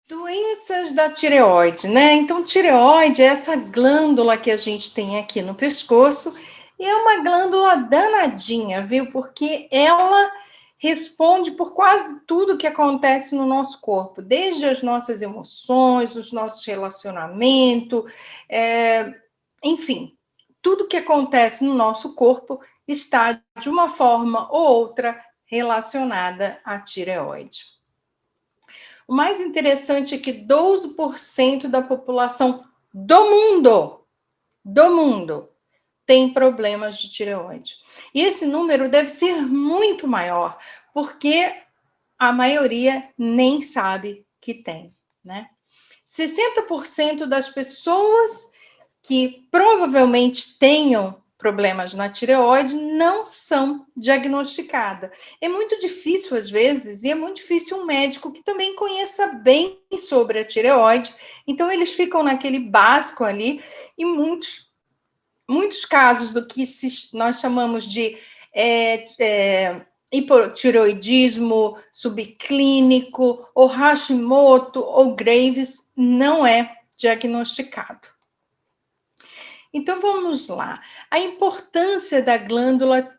Doenças da tireoide, né? Então, tireoide é essa glândula que a gente tem aqui no pescoço e é uma glândula danadinha, viu? Porque ela responde por quase tudo que acontece no nosso corpo, desde as nossas emoções, os nossos relacionamentos, enfim, tudo que acontece no nosso corpo está de uma forma ou outra relacionada à tireoide. O mais interessante é que 12% da população do mundo, tem problemas de tireoide. E esse número deve ser muito maior, porque a maioria nem sabe que tem, né? 60% das pessoas que provavelmente tenham problemas na tireoide não são diagnosticadas. É muito difícil, às vezes, e é muito difícil um médico que também conheça bem sobre a tireoide. Então, eles ficam naquele básico ali, e muitos casos do que nós chamamos de hipotireoidismo subclínico, ou Hashimoto, ou Graves, não é diagnosticado. Então, vamos lá. A importância da glândula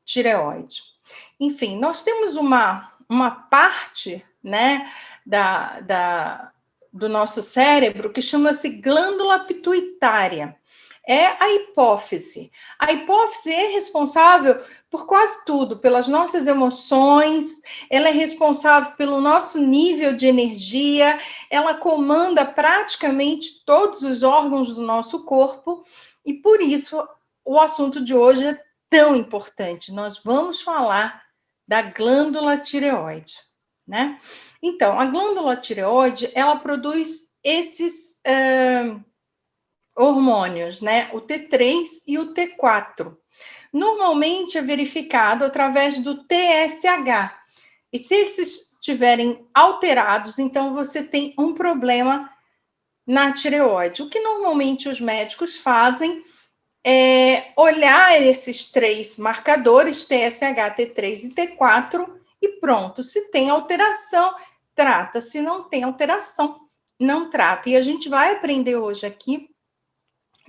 tireoide. Enfim, nós temos uma parte, né, do nosso cérebro que chama-se glândula pituitária. É a hipófise. A hipófise é responsável por quase tudo, pelas nossas emoções, ela é responsável pelo nosso nível de energia, ela comanda praticamente todos os órgãos do nosso corpo, e por isso o assunto de hoje é tão importante. Nós vamos falar da glândula tireoide, né? Então, a glândula tireoide, ela produz esses hormônios, né? O T3 e o T4. Normalmente é verificado através do TSH. E se esses estiverem alterados, então você tem um problema na tireoide. O que normalmente os médicos fazem é olhar esses três marcadores, TSH, T3 e T4, e pronto. Se tem alteração, trata. Se não tem alteração, não trata. E a gente vai aprender hoje aqui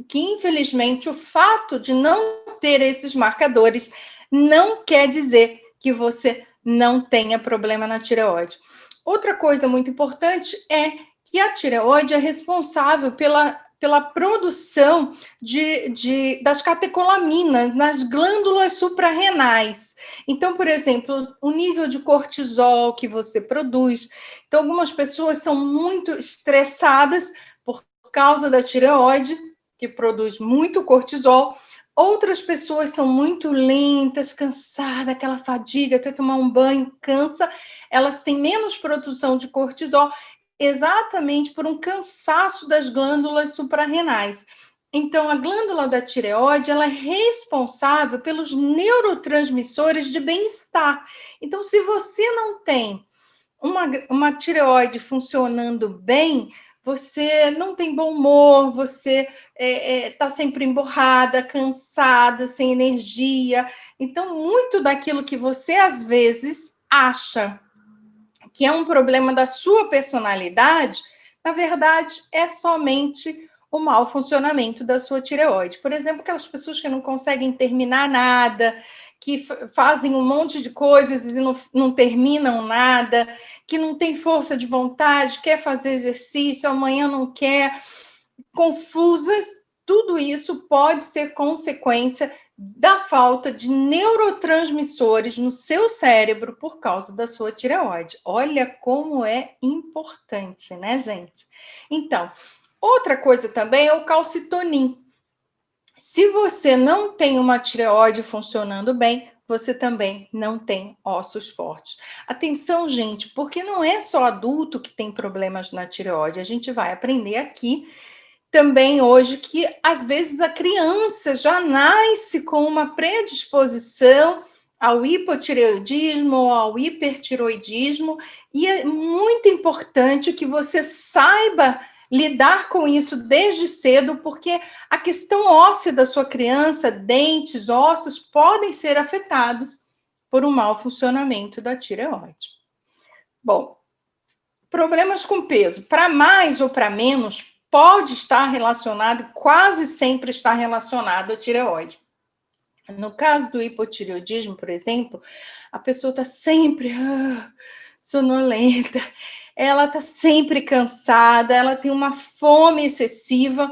que, infelizmente, o fato de não ter esses marcadores não quer dizer que você não tenha problema na tireoide. Outra coisa muito importante é que a tireoide é responsável pela produção das catecolaminas nas glândulas suprarrenais. Então, por exemplo, o nível de cortisol que você produz. Então, algumas pessoas são muito estressadas por causa da tireoide, que produz muito cortisol. Outras pessoas são muito lentas, cansadas, aquela fadiga, até tomar um banho cansa, elas têm menos produção de cortisol, exatamente por um cansaço das glândulas suprarrenais. Então, a glândula da tireoide, ela é responsável pelos neurotransmissores de bem-estar. Então, se você não tem uma tireoide funcionando bem, você não tem bom humor, você está sempre emburrada, cansada, sem energia. Então, muito daquilo que você, às vezes, acha que é um problema da sua personalidade, na verdade, é somente o mau funcionamento da sua tireoide. Por exemplo, aquelas pessoas que não conseguem terminar nada, que fazem um monte de coisas e não terminam nada, que não tem força de vontade, quer fazer exercício, amanhã não quer, confusas, tudo isso pode ser consequência da falta de neurotransmissores no seu cérebro por causa da sua tireoide. Olha como é importante, né, gente? Então, outra coisa também é o calcitonin. Se você não tem uma tireoide funcionando bem, você também não tem ossos fortes. Atenção, gente, porque não é só adulto que tem problemas na tireoide. A gente vai aprender aqui também hoje que, às vezes, a criança já nasce com uma predisposição ao hipotireoidismo ou ao hipertireoidismo, e é muito importante que você saiba lidar com isso desde cedo, porque a questão óssea da sua criança, dentes, ossos, podem ser afetados por um mau funcionamento da tireoide. Bom, Problemas com peso, para mais ou para menos, pode estar relacionado, quase sempre está relacionado à tireoide. No caso do hipotireoidismo, por exemplo, a pessoa está sempre sonolenta, ela está sempre cansada, ela tem uma fome excessiva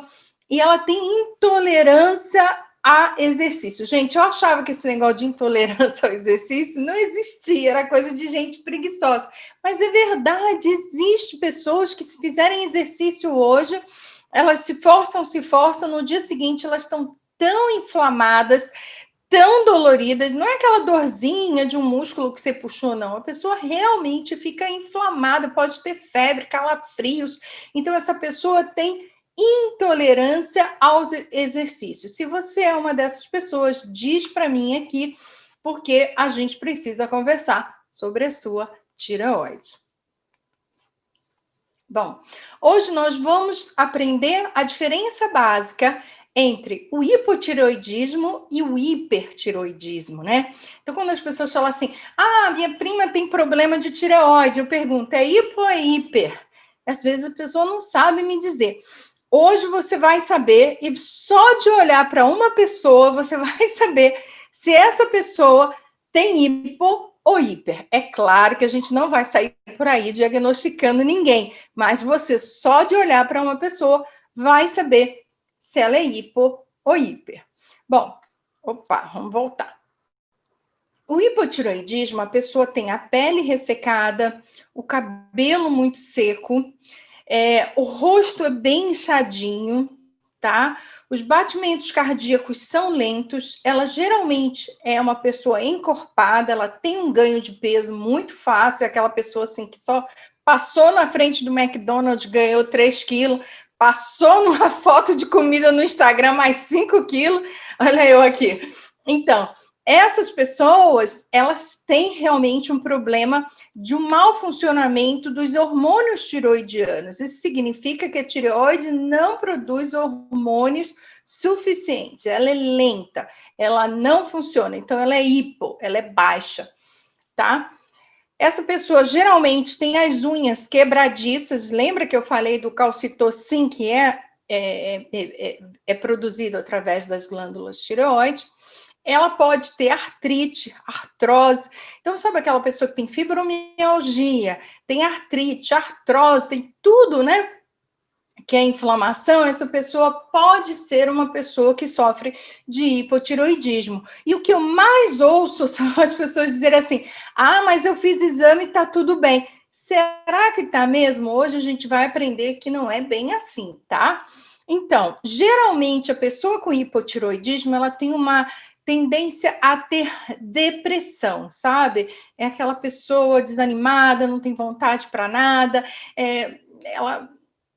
e ela tem intolerância a exercício. Gente, eu achava que esse negócio de intolerância ao exercício não existia, era coisa de gente preguiçosa. Mas é verdade, existe pessoas que, se fizerem exercício hoje, elas se forçam, no dia seguinte elas estão tão inflamadas, tão doloridas, não é aquela dorzinha de um músculo que você puxou, não. A pessoa realmente fica inflamada, pode ter febre, calafrios. Então, essa pessoa tem intolerância aos exercícios. Se você é uma dessas pessoas, diz para mim aqui, porque a gente precisa conversar sobre a sua tireoide. Bom, hoje nós vamos aprender a diferença básica entre o hipotireoidismo e o hipertireoidismo, né? Então, quando as pessoas falam assim, minha prima tem problema de tireoide, eu pergunto, é hipo ou é hiper? Às vezes a pessoa não sabe me dizer. Hoje você vai saber, e só de olhar para uma pessoa, você vai saber se essa pessoa tem hipo ou hiper. É claro que a gente não vai sair por aí diagnosticando ninguém, mas você só de olhar para uma pessoa vai saber se ela é hipo ou hiper. Bom, vamos voltar. O hipotireoidismo, a pessoa tem a pele ressecada, o cabelo muito seco, o rosto é bem inchadinho, tá? Os batimentos cardíacos são lentos, ela geralmente é uma pessoa encorpada, ela tem um ganho de peso muito fácil, é aquela pessoa assim que só passou na frente do McDonald's, ganhou 3 quilos, passou numa foto de comida no Instagram, mais 5 quilos, olha eu aqui. Então, essas pessoas, elas têm realmente um problema de um mau funcionamento dos hormônios tiroidianos. Isso significa que a tireoide não produz hormônios suficientes, ela é lenta, ela não funciona, então ela é hipo, ela é baixa, tá? Essa pessoa geralmente tem as unhas quebradiças, lembra que eu falei do calcitocin, que é produzido através das glândulas tireoides? Ela pode ter artrite, artrose. Então, sabe aquela pessoa que tem fibromialgia, tem artrite, artrose, tem tudo, né? Que é inflamação, essa pessoa pode ser uma pessoa que sofre de hipotiroidismo. E o que eu mais ouço são as pessoas dizerem assim, mas eu fiz exame e tá tudo bem. Será que tá mesmo? Hoje a gente vai aprender que não é bem assim, tá? Então, geralmente a pessoa com hipotiroidismo, ela tem uma tendência a ter depressão, sabe? É aquela pessoa desanimada, não tem vontade para nada, ela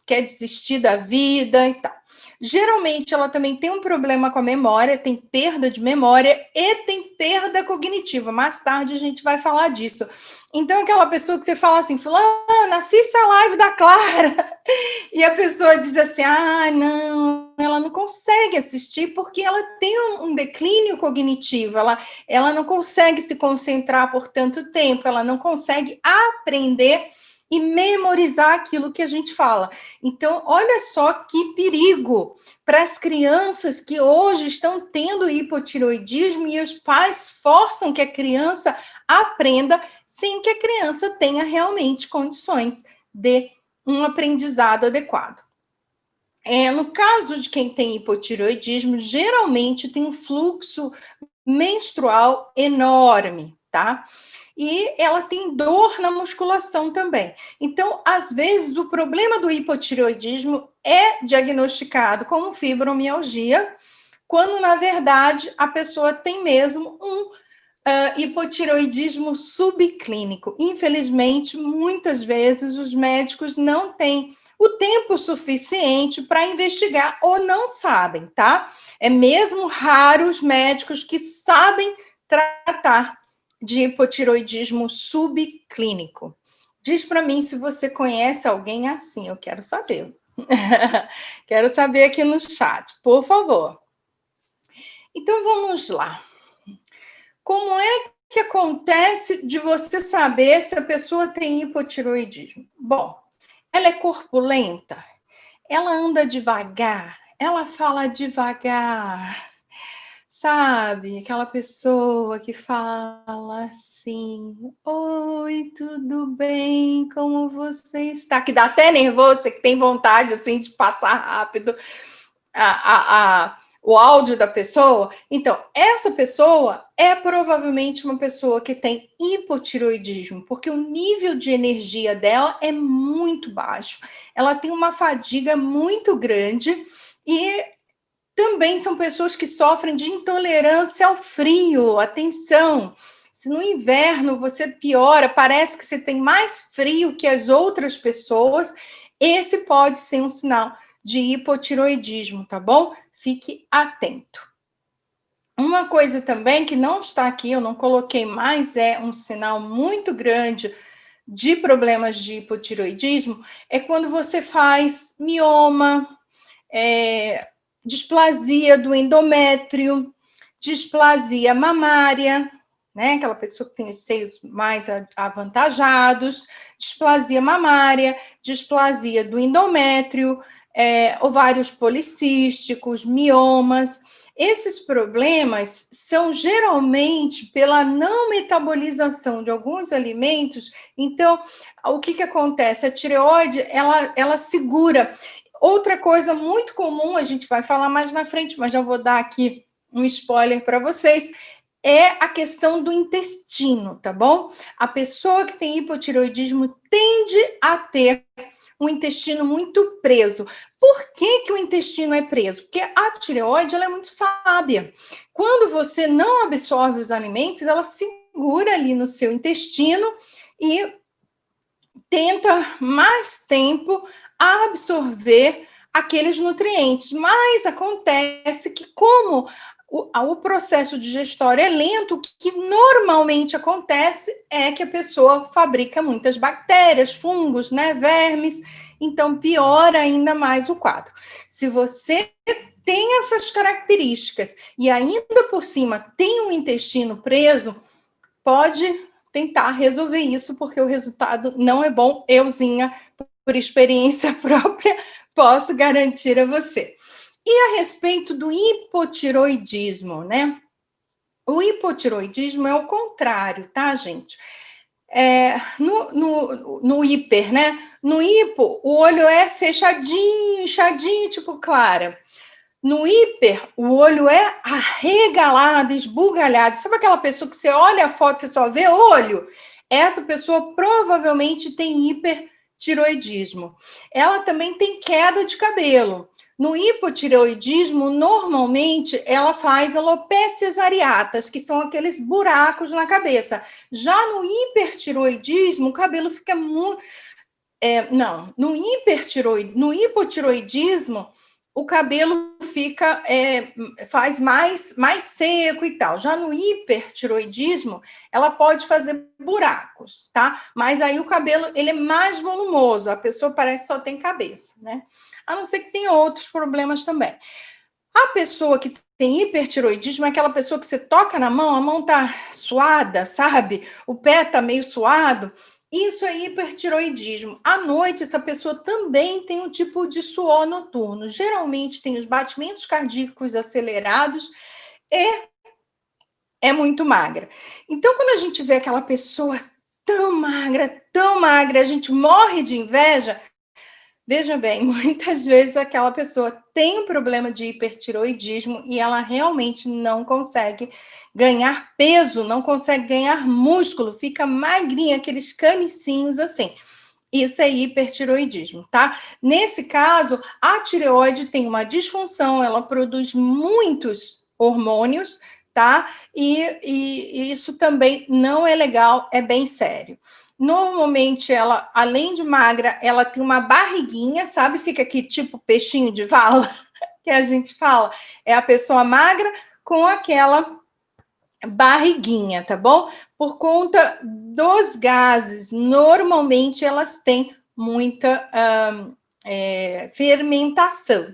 quer desistir da vida e tal. Geralmente, ela também tem um problema com a memória, tem perda de memória e tem perda cognitiva. Mais tarde a gente vai falar disso. Então, aquela pessoa que você fala assim, fulana, assiste a live da Clara. E a pessoa diz assim, não, ela não consegue assistir porque ela tem um declínio cognitivo, ela não consegue se concentrar por tanto tempo, ela não consegue aprender e memorizar aquilo que a gente fala. Então, olha só que perigo para as crianças que hoje estão tendo hipotiroidismo e os pais forçam que a criança aprenda sem que a criança tenha realmente condições de um aprendizado adequado. No caso de quem tem hipotiroidismo, geralmente tem um fluxo menstrual enorme, tá? E ela tem dor na musculação também. Então, às vezes, o problema do hipotireoidismo é diagnosticado como fibromialgia, quando, na verdade, a pessoa tem mesmo um hipotireoidismo subclínico. Infelizmente, muitas vezes, os médicos não têm o tempo suficiente para investigar ou não sabem, tá? É mesmo raro os médicos que sabem tratar de hipotiroidismo subclínico. Diz para mim se você conhece alguém assim, eu quero saber. Quero saber aqui no chat, por favor. Então, vamos lá. Como é que acontece de você saber se a pessoa tem hipotiroidismo? Bom, ela é corpulenta, ela anda devagar, ela fala devagar, sabe? Aquela pessoa que fala assim: oi, tudo bem? Como você está? Que dá até nervoso, você que tem vontade assim de passar rápido o áudio da pessoa. Então, essa pessoa é provavelmente uma pessoa que tem hipotiroidismo, porque o nível de energia dela é muito baixo. Ela tem uma fadiga muito grande e também são pessoas que sofrem de intolerância ao frio. Atenção! Se no inverno você piora, parece que você tem mais frio que as outras pessoas, esse pode ser um sinal de hipotiroidismo, tá bom? Fique atento. Uma coisa também que não está aqui, eu não coloquei, mas é um sinal muito grande de problemas de hipotiroidismo, é quando você faz mioma, displasia do endométrio, displasia mamária, né? Aquela pessoa que tem os seios mais avantajados, displasia mamária, displasia do endométrio, ovários policísticos, miomas. Esses problemas são geralmente pela não metabolização de alguns alimentos. Então, o que acontece? A tireoide, ela segura. Outra coisa muito comum, a gente vai falar mais na frente, mas já vou dar aqui um spoiler para vocês, é a questão do intestino, tá bom? A pessoa que tem hipotireoidismo tende a ter um intestino muito preso. Por que o intestino é preso? Porque a tireoide, ela é muito sábia. Quando você não absorve os alimentos, ela segura ali no seu intestino e tenta mais tempo absorver aqueles nutrientes. Mas acontece que, como o processo digestório é lento, o que normalmente acontece é que a pessoa fabrica muitas bactérias, fungos, né, vermes, então piora ainda mais o quadro. Se você tem essas características e ainda por cima tem um intestino preso, pode tentar resolver isso, porque o resultado não é bom. Euzinha, por experiência própria, posso garantir a você. E a respeito do hipotiroidismo, né? O hipotiroidismo é o contrário, tá, gente? No hiper, né? No hipo, o olho é fechadinho, inchadinho, tipo clara. No hiper, o olho é arregalado, esbugalhado. Sabe aquela pessoa que você olha a foto e você só vê olho? Essa pessoa provavelmente tem hipertiroidismo. Ela também tem queda de cabelo. No hipotireoidismo, normalmente, ela faz alopécias areatas, que são aqueles buracos na cabeça. Já no hipertiroidismo, o cabelo fica muito... não, no hipotiroidismo, o cabelo fica, faz mais seco e tal. Já no hipertiroidismo, ela pode fazer buracos, tá? Mas aí o cabelo, ele é mais volumoso, a pessoa parece que só tem cabeça, né? A não ser que tenha outros problemas também. A pessoa que tem hipertiroidismo é aquela pessoa que você toca na mão, a mão tá suada, sabe? O pé tá meio suado. Isso é hipertiroidismo. À noite, essa pessoa também tem um tipo de suor noturno. Geralmente tem os batimentos cardíacos acelerados e é muito magra. Então, quando a gente vê aquela pessoa tão magra, a gente morre de inveja. Veja bem, muitas vezes aquela pessoa tem um problema de hipertiroidismo e ela realmente não consegue ganhar peso, não consegue ganhar músculo, fica magrinha, aqueles canicinhos assim. Isso é hipertiroidismo, tá? Nesse caso, a tireoide tem uma disfunção, ela produz muitos hormônios, tá? E isso também não é legal, é bem sério. Normalmente, ela, além de magra, ela tem uma barriguinha, sabe? Fica aqui tipo peixinho de vala, que a gente fala. É a pessoa magra com aquela barriguinha, tá bom? Por conta dos gases, normalmente elas têm muita fermentação.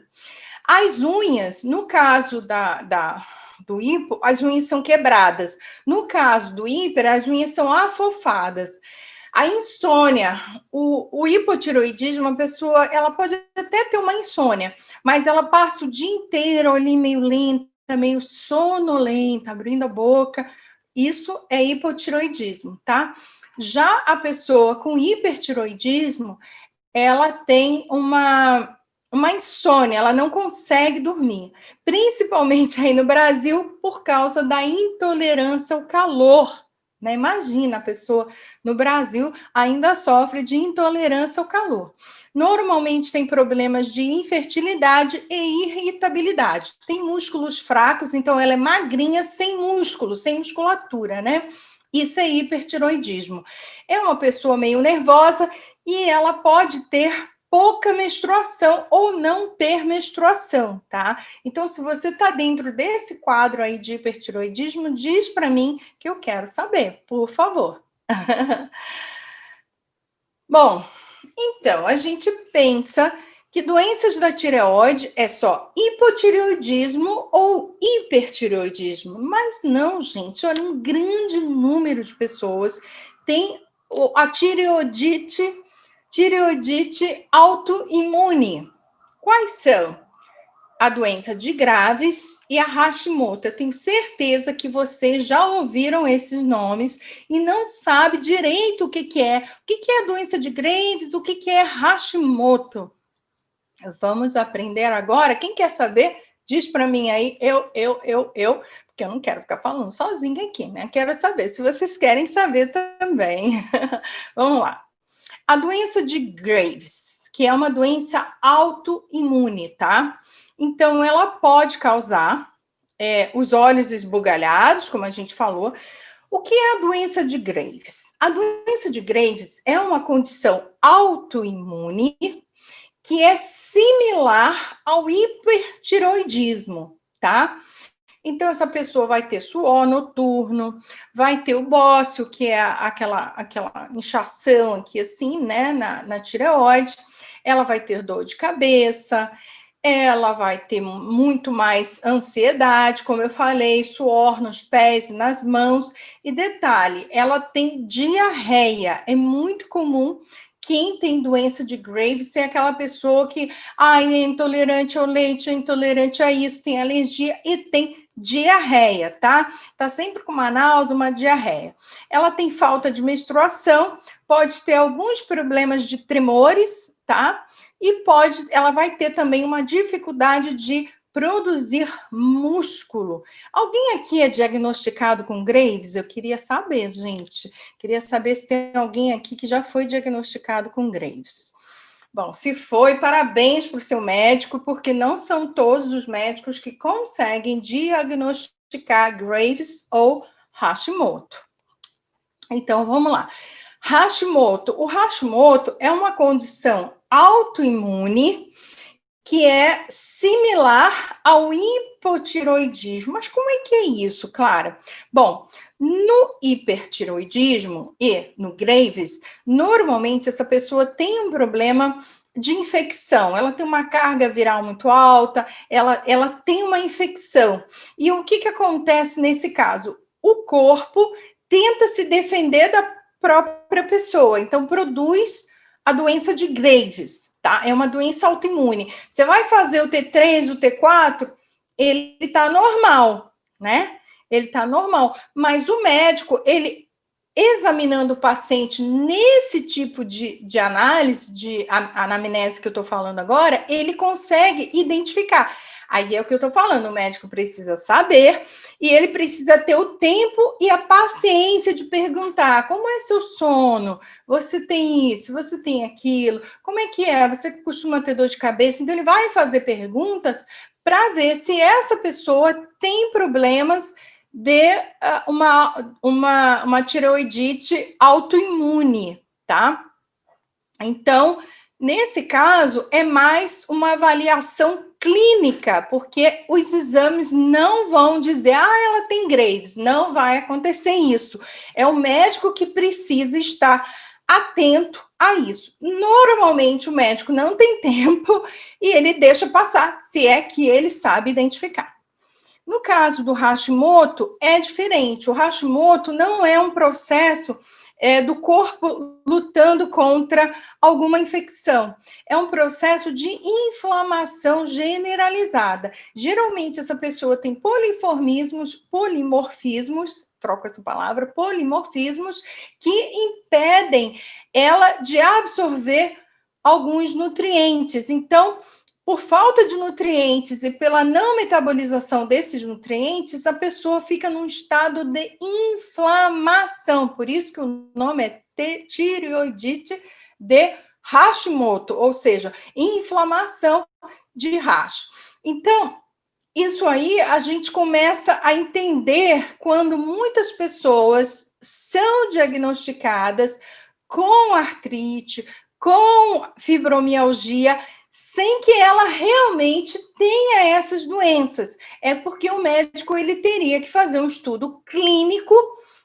As unhas, no caso do hipo, as unhas são quebradas. No caso do hiper, as unhas são afofadas. A insônia, o hipotireoidismo, a pessoa, ela pode até ter uma insônia, mas ela passa o dia inteiro ali meio lenta, meio sonolenta, abrindo a boca. Isso é hipotireoidismo, tá? Já a pessoa com hipertireoidismo, ela tem uma insônia, ela não consegue dormir, principalmente aí no Brasil, por causa da intolerância ao calor. Né? Imagina, a pessoa no Brasil ainda sofre de intolerância ao calor. Normalmente tem problemas de infertilidade e irritabilidade. Tem músculos fracos, então ela é magrinha, sem músculo, sem musculatura, né? Isso é hipertiroidismo. É uma pessoa meio nervosa e ela pode ter pouca menstruação ou não ter menstruação, tá? Então, se você está dentro desse quadro aí de hipertiroidismo, diz para mim que eu quero saber, por favor. Bom, então, a gente pensa que doenças da tireoide é só hipotireoidismo ou hipertireoidismo, mas não, gente, olha, um grande número de pessoas tem a tireoidite autoimune. Quais são? A doença de Graves e a Hashimoto. Eu tenho certeza que vocês já ouviram esses nomes e não sabe direito o que é. O que é a doença de Graves, o que é Hashimoto. Vamos aprender agora. Quem quer saber, diz para mim aí, porque eu não quero ficar falando sozinha aqui, né? Quero saber se vocês querem saber também. Vamos lá. A doença de Graves, que é uma doença autoimune, tá? Então, ela pode causar os olhos esbugalhados, como a gente falou. O que é a doença de Graves? A doença de Graves é uma condição autoimune que é similar ao hipertiroidismo, tá? Então, essa pessoa vai ter suor noturno, vai ter o bócio, que é aquela inchação aqui, assim, né, na tireoide. Ela vai ter dor de cabeça, ela vai ter muito mais ansiedade, como eu falei, suor nos pés e nas mãos. E detalhe, ela tem diarreia. É muito comum quem tem doença de Graves ser aquela pessoa que é intolerante ao leite, é intolerante a isso, tem alergia e tem diarreia, tá? Tá sempre com uma náusea, uma diarreia. Ela tem falta de menstruação, pode ter alguns problemas de tremores, tá? E ela vai ter também uma dificuldade de produzir músculo. Alguém aqui é diagnosticado com Graves? Eu queria saber, gente. Queria saber se tem alguém aqui que já foi diagnosticado com Graves. Bom, se foi, parabéns para o seu médico, porque não são todos os médicos que conseguem diagnosticar Graves ou Hashimoto. Então, vamos lá. Hashimoto. O Hashimoto é uma condição autoimune que é similar ao hipotiroidismo. Mas como é que é isso, Clara? Bom, no hipertiroidismo e no Graves, normalmente essa pessoa tem um problema de infecção, ela tem uma carga viral muito alta, ela tem uma infecção. E o que acontece nesse caso? O corpo tenta se defender da própria pessoa, então produz a doença de Graves, tá? É uma doença autoimune. Você vai fazer o T3, o T4, ele tá normal, né? Ele tá normal, mas o médico, ele examinando o paciente nesse tipo de análise, de anamnese que eu tô falando agora, ele consegue identificar. Aí é o que eu tô falando, o médico precisa saber e ele precisa ter o tempo e a paciência de perguntar: como é seu sono? Você tem isso? Você tem aquilo? Como é que é? Você costuma ter dor de cabeça? Então, ele vai fazer perguntas para ver se essa pessoa tem problemas de uma tireoidite autoimune, tá? Então, nesse caso, é mais uma avaliação clínica, porque os exames não vão dizer, ela tem Graves, não vai acontecer isso. É o médico que precisa estar atento a isso. Normalmente, o médico não tem tempo e ele deixa passar, se é que ele sabe identificar. No caso do Hashimoto, é diferente. O Hashimoto não é um processo do corpo lutando contra alguma infecção. É um processo de inflamação generalizada. Geralmente, essa pessoa tem polimorfismos, troco essa palavra, polimorfismos, que impedem ela de absorver alguns nutrientes. Então, por falta de nutrientes e pela não metabolização desses nutrientes, a pessoa fica num estado de inflamação. Por isso que o nome é tireoidite de Hashimoto, ou seja, inflamação de Hashimoto. Então, isso aí a gente começa a entender quando muitas pessoas são diagnosticadas com artrite, com fibromialgia, sem que ela realmente tenha essas doenças. É porque o médico ele teria que fazer um estudo clínico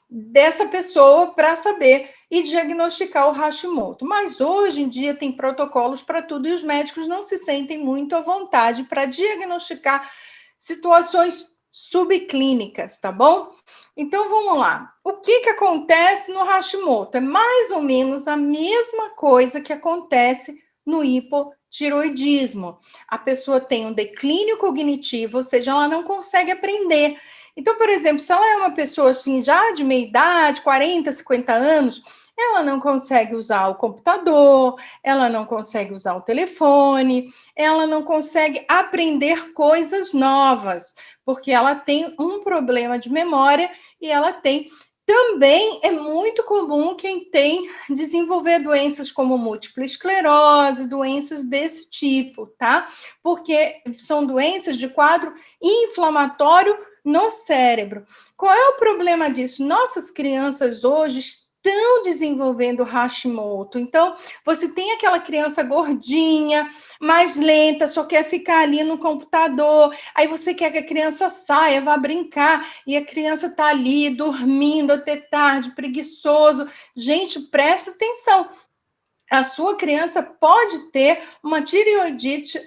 dessa pessoa para saber e diagnosticar o Hashimoto. Mas hoje em dia tem protocolos para tudo e os médicos não se sentem muito à vontade para diagnosticar situações subclínicas, tá bom? Então vamos lá. O que acontece no Hashimoto? É mais ou menos a mesma coisa que acontece no hipotiroidismo. A pessoa tem um declínio cognitivo, ou seja, ela não consegue aprender. Então, por exemplo, se ela é uma pessoa assim, já de meia idade, 40, 50 anos, ela não consegue usar o computador, ela não consegue usar o telefone, ela não consegue aprender coisas novas, porque ela tem um problema de memória e ela tem. Também é muito comum quem tem desenvolver doenças como múltipla esclerose, doenças desse tipo, tá? Porque são doenças de quadro inflamatório no cérebro. Qual é o problema disso? Nossas crianças hoje estão desenvolvendo Hashimoto. Então, você tem aquela criança gordinha, mais lenta, só quer ficar ali no computador. Aí você quer que a criança saia, vá brincar, e a criança está ali dormindo até tarde, preguiçoso. Gente, presta atenção. A sua criança pode ter uma tireoidite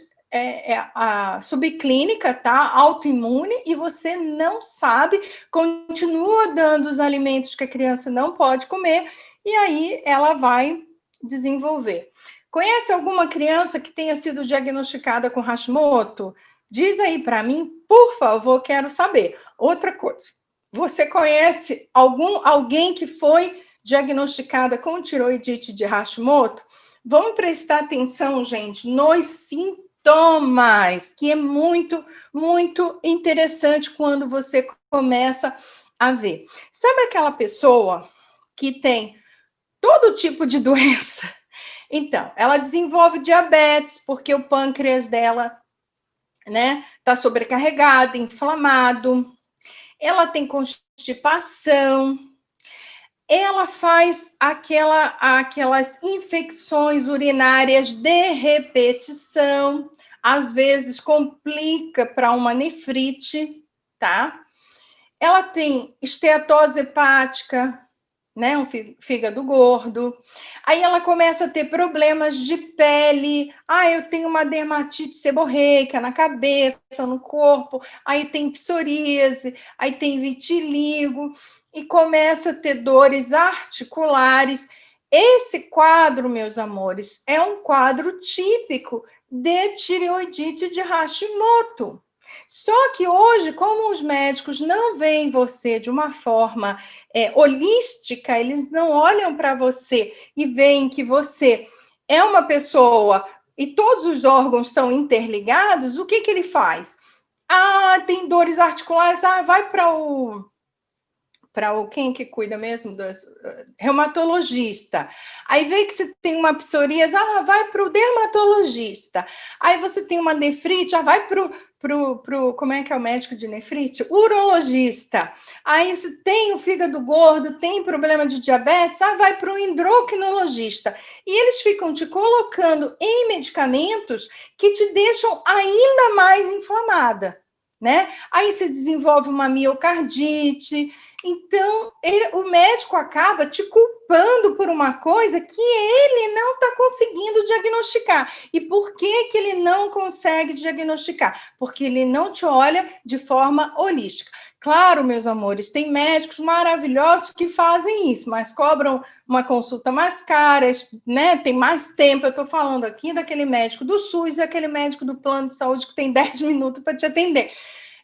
a subclínica, tá? Autoimune, e você não sabe, continua dando os alimentos que a criança não pode comer, e aí ela vai desenvolver. Conhece alguma criança que tenha sido diagnosticada com Hashimoto? Diz aí para mim, por favor, quero saber. Outra coisa, você conhece alguém que foi diagnosticada com tiroidite de Hashimoto? Vamos prestar atenção, gente, nos sintomas, que é muito, muito interessante quando você começa a ver. Sabe aquela pessoa que tem todo tipo de doença? Então, ela desenvolve diabetes porque o pâncreas dela, né, tá sobrecarregado, inflamado. Ela tem constipação. Ela faz aquelas infecções urinárias de repetição, às vezes complica para uma nefrite, tá? Ela tem esteatose hepática, né, um fígado gordo. Aí ela começa a ter problemas de pele. Ah, eu tenho uma dermatite seborreica na cabeça, no corpo. Aí tem psoríase, aí tem vitiligo e começa a ter dores articulares. Esse quadro, meus amores, é um quadro típico de tireoidite de Hashimoto. Só que hoje, como os médicos não veem você de uma forma holística, eles não olham para você e veem que você é uma pessoa e todos os órgãos são interligados, o que ele faz? Ah, tem dores articulares, vai para o quem que cuida mesmo dos reumatologista. Aí vê que você tem uma psoríase, vai para o dermatologista. Aí você tem uma nefrite, vai para o como é que é o médico de nefrite? Urologista. Aí você tem o fígado gordo, tem problema de diabetes, vai para o endocrinologista. E eles ficam te colocando em medicamentos que te deixam ainda mais inflamada, né? Aí você desenvolve uma miocardite. Então, o médico acaba te culpando por uma coisa que ele não está conseguindo diagnosticar. E por que ele não consegue diagnosticar? Porque ele não te olha de forma holística. Claro, meus amores, tem médicos maravilhosos que fazem isso, mas cobram uma consulta mais cara, né? Tem mais tempo. Eu estou falando aqui daquele médico do SUS e aquele médico do plano de saúde que tem 10 minutos para te atender.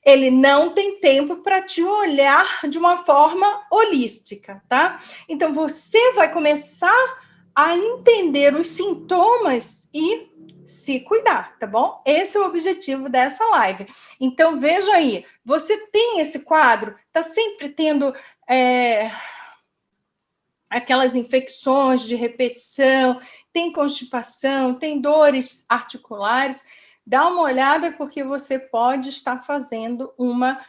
Ele não tem tempo para te olhar de uma forma holística, tá? Então, você vai começar a entender os sintomas e se cuidar, tá bom? Esse é o objetivo dessa live. Então, veja aí, você tem esse quadro, tá sempre tendo aquelas infecções de repetição, tem constipação, tem dores articulares. Dá uma olhada, porque você pode estar fazendo uma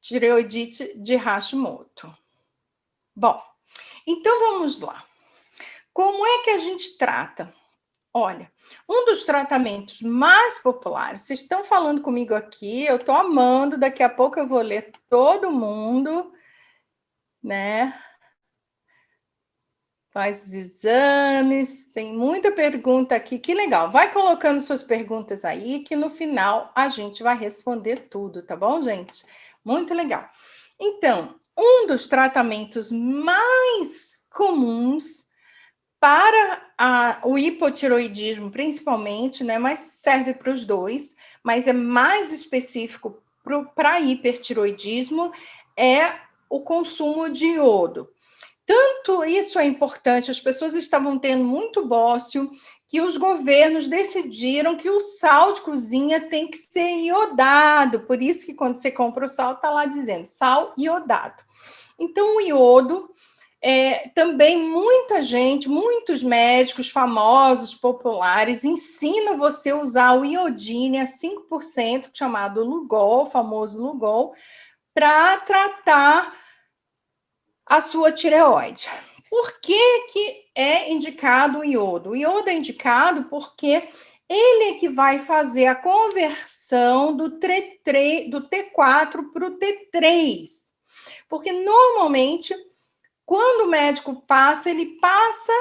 tireoidite de Hashimoto. Bom, então vamos lá. Como é que a gente trata? Olha, um dos tratamentos mais populares, vocês estão falando comigo aqui, eu estou amando, daqui a pouco eu vou ler todo mundo, né? Faz os exames, tem muita pergunta aqui, que legal. Vai colocando suas perguntas aí, que no final a gente vai responder tudo, tá bom, gente? Muito legal. Então, um dos tratamentos mais comuns para o hipotiroidismo, principalmente, né? Mas serve para os dois, mas é mais específico para hipertiroidismo, é o consumo de iodo. Tanto isso é importante, as pessoas estavam tendo muito bócio, que os governos decidiram que o sal de cozinha tem que ser iodado. Por isso que quando você compra o sal, está lá dizendo sal iodado. Então, o iodo, também muita gente, muitos médicos famosos, populares, ensinam você a usar o iodine a 5%, chamado Lugol, o famoso Lugol, para tratar a sua tireoide. Por que é indicado o iodo? O iodo é indicado porque ele é que vai fazer a conversão do T4 para o T3. Porque normalmente, quando o médico passa, ele passa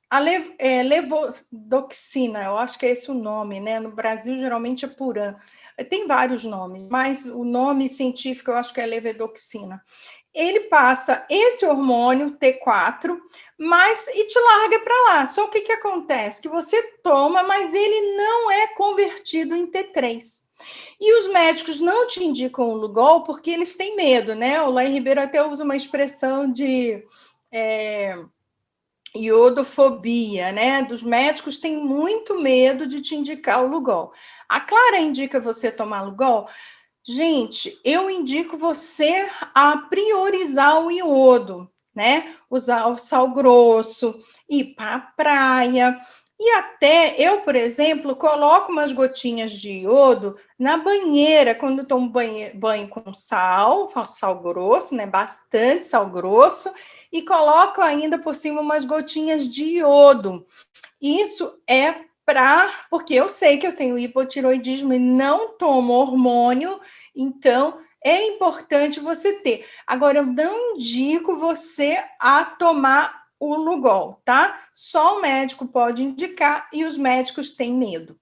a levodoxina, eu acho que é esse o nome, né? No Brasil, geralmente é Puran. Tem vários nomes, mas o nome científico eu acho que é levodoxina. Ele passa esse hormônio T4, e te larga para lá. Só o que acontece? Que você toma, mas ele não é convertido em T3. E os médicos não te indicam o Lugol porque eles têm medo, né? O Laí Ribeiro até usa uma expressão de iodofobia, né? Dos médicos têm muito medo de te indicar o Lugol. A Clara indica você tomar Lugol? Gente, eu indico você a priorizar o iodo, né? Usar o sal grosso, ir para a praia. E até eu, por exemplo, coloco umas gotinhas de iodo na banheira, quando eu tomo banho com sal, faço sal grosso, né? Bastante sal grosso, e coloco ainda por cima umas gotinhas de iodo. Isso é porque eu sei que eu tenho hipotiroidismo e não tomo hormônio, então é importante você ter. Agora, eu não indico você a tomar o Lugol, tá? Só o médico pode indicar e os médicos têm medo.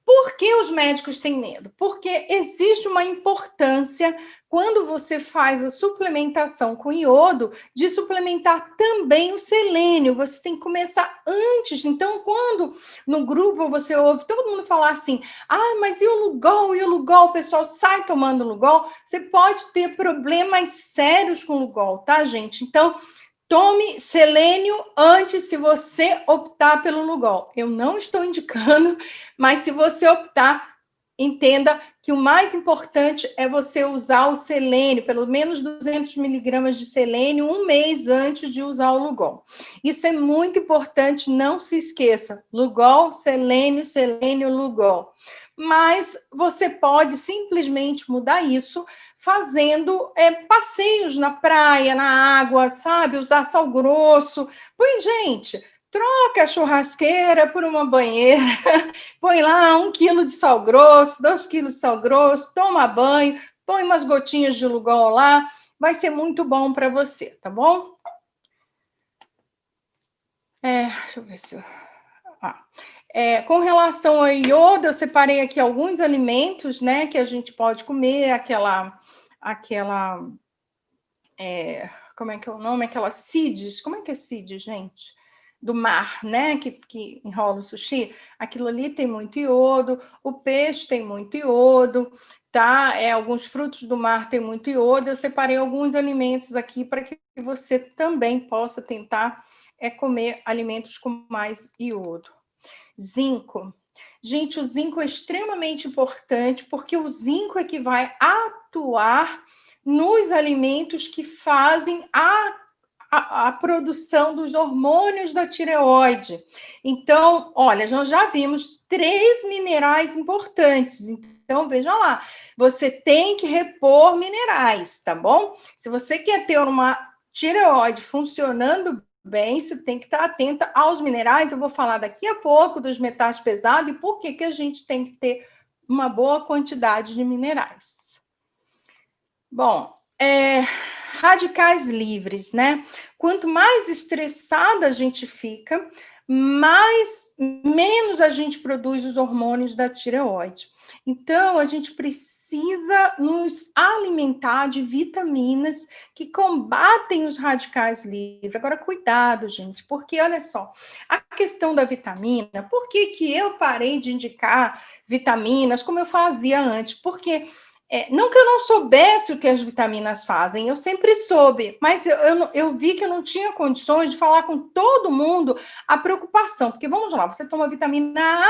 Por que os médicos têm medo? Porque existe uma importância, quando você faz a suplementação com iodo, de suplementar também o selênio. Você tem que começar antes. Então, quando no grupo você ouve todo mundo falar assim, mas e o Lugol? E o Lugol? O pessoal sai tomando Lugol. Você pode ter problemas sérios com o Lugol, tá, gente? Então, tome selênio antes, se você optar pelo Lugol. Eu não estou indicando, mas se você optar, entenda que o mais importante é você usar o selênio, pelo menos 200 miligramas de selênio, um mês antes de usar o Lugol. Isso é muito importante, não se esqueça. Lugol, selênio, selênio, Lugol. Mas você pode simplesmente mudar isso fazendo passeios na praia, na água, sabe? Usar sal grosso. Põe, gente, troca a churrasqueira por uma banheira, põe lá 1 quilo de sal grosso, 2 quilos de sal grosso, toma banho, põe umas gotinhas de Lugol lá, vai ser muito bom para você, tá bom? Deixa eu ver se... com relação ao iodo, eu separei aqui alguns alimentos, né, que a gente pode comer, como é que é o nome? Aquela CIDs, como é que é CIDs, gente? Do mar, né, que enrola o sushi, aquilo ali tem muito iodo, o peixe tem muito iodo, tá? Alguns frutos do mar têm muito iodo, eu separei alguns alimentos aqui para que você também possa tentar comer alimentos com mais iodo. Zinco. Gente, o zinco é extremamente importante, porque o zinco é que vai atuar nos alimentos que fazem a produção dos hormônios da tireoide. Então, olha, nós já vimos 3 minerais importantes. Então, veja lá, você tem que repor minerais, tá bom? Se você quer ter uma tireoide funcionando bem, você tem que estar atenta aos minerais. Eu vou falar daqui a pouco dos metais pesados e por que a gente tem que ter uma boa quantidade de minerais. Bom, radicais livres, né? Quanto mais estressada a gente fica, menos a gente produz os hormônios da tireoide. Então, a gente precisa nos alimentar de vitaminas que combatem os radicais livres. Agora, cuidado, gente, porque olha só, a questão da vitamina, por que eu parei de indicar vitaminas como eu fazia antes? Porque não que eu não soubesse o que as vitaminas fazem, eu sempre soube, mas eu vi que eu não tinha condições de falar com todo mundo a preocupação, porque vamos lá, você toma vitamina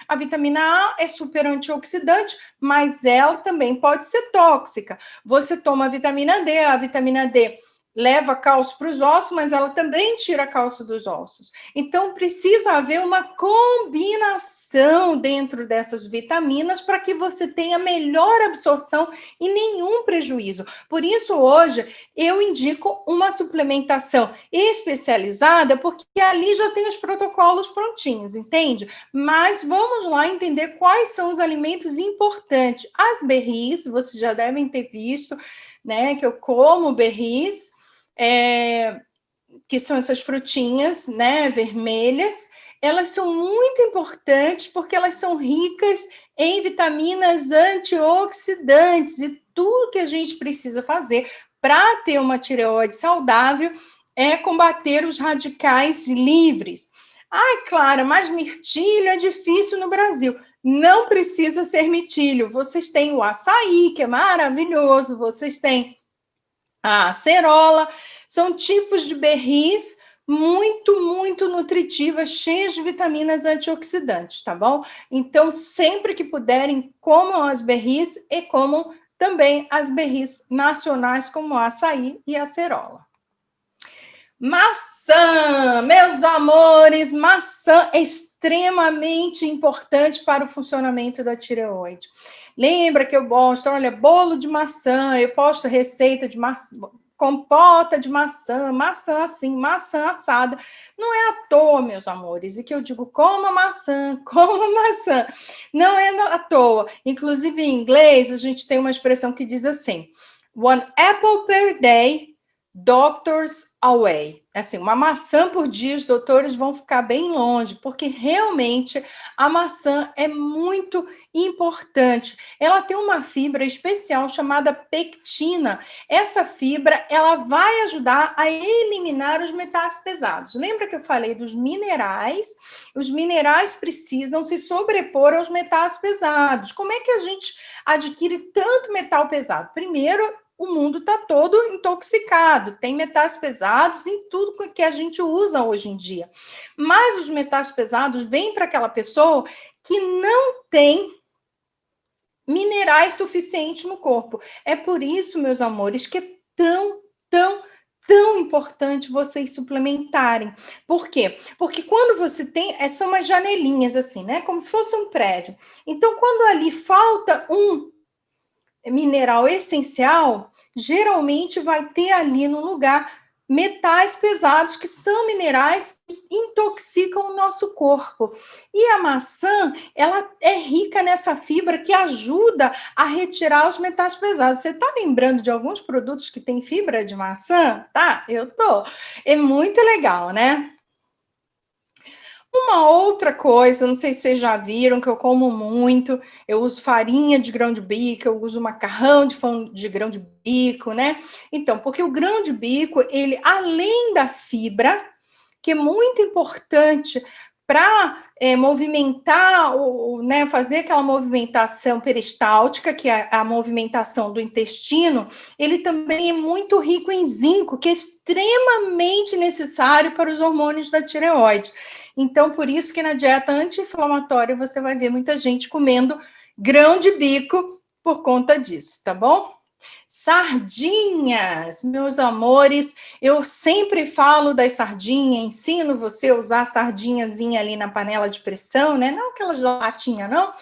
A vitamina A é super antioxidante, mas ela também pode ser tóxica. Você toma a vitamina D leva cálcio para os ossos, mas ela também tira cálcio dos ossos. Então, precisa haver uma combinação dentro dessas vitaminas para que você tenha melhor absorção e nenhum prejuízo. Por isso, hoje, eu indico uma suplementação especializada, porque ali já tem os protocolos prontinhos, entende? Mas vamos lá entender quais são os alimentos importantes. As berries, vocês já devem ter visto, né, que eu como berries, que são essas frutinhas, né, vermelhas, elas são muito importantes porque elas são ricas em vitaminas antioxidantes e tudo que a gente precisa fazer para ter uma tireoide saudável é combater os radicais livres. Ai, Clara, mas mirtilo é difícil no Brasil. Não precisa ser mirtilo. Vocês têm o açaí, que é maravilhoso, vocês têm a acerola, são tipos de berries muito, muito nutritivas, cheias de vitaminas antioxidantes, tá bom? Então, sempre que puderem, comam as berries e comam também as berries nacionais, como a açaí e a acerola. Maçã, meus amores, maçã é extremamente importante para o funcionamento da tireoide. Lembra que eu gosto, olha, bolo de maçã, eu posto receita de maçã, compota de maçã, maçã assim, maçã assada. Não é à toa, meus amores, e que eu digo, coma maçã, coma maçã. Não é à toa. Inclusive, em inglês, a gente tem uma expressão que diz assim, 1 apple per day, doctors away. Assim, uma maçã por dia, os doutores vão ficar bem longe, porque realmente a maçã é muito importante. Ela tem uma fibra especial chamada pectina. Essa fibra, ela vai ajudar a eliminar os metais pesados. Lembra que eu falei dos minerais? Os minerais precisam se sobrepor aos metais pesados. Como é que a gente adquire tanto metal pesado? Primeiro, o mundo está todo intoxicado, tem metais pesados em tudo que a gente usa hoje em dia. Mas os metais pesados vêm para aquela pessoa que não tem minerais suficientes no corpo. É por isso, meus amores, que é tão importante vocês suplementarem. Por quê? Porque quando você tem, são umas janelinhas assim, né? Como se fosse um prédio. Então, quando ali falta um mineral essencial, geralmente vai ter ali no lugar metais pesados, que são minerais que intoxicam o nosso corpo. E a maçã, ela é rica nessa fibra que ajuda a retirar os metais pesados. Você está lembrando de alguns produtos que têm fibra de maçã? Tá? Eu tô. É muito legal, né? Uma outra coisa, não sei se vocês já viram, que eu como muito, eu uso farinha de grão de bico, eu uso macarrão de grão de bico, né? Então, porque o grão de bico, ele, além da fibra, que é muito importante para movimentar, né, fazer aquela movimentação peristáltica, que é a movimentação do intestino, ele também é muito rico em zinco, que é extremamente necessário para os hormônios da tireoide. Então, por isso que na dieta anti-inflamatória você vai ver muita gente comendo grão de bico por conta disso, tá bom? Sardinhas, meus amores, eu sempre falo das sardinhas, ensino você a usar a sardinhazinha ali na panela de pressão, né? Não aquela latinha, não,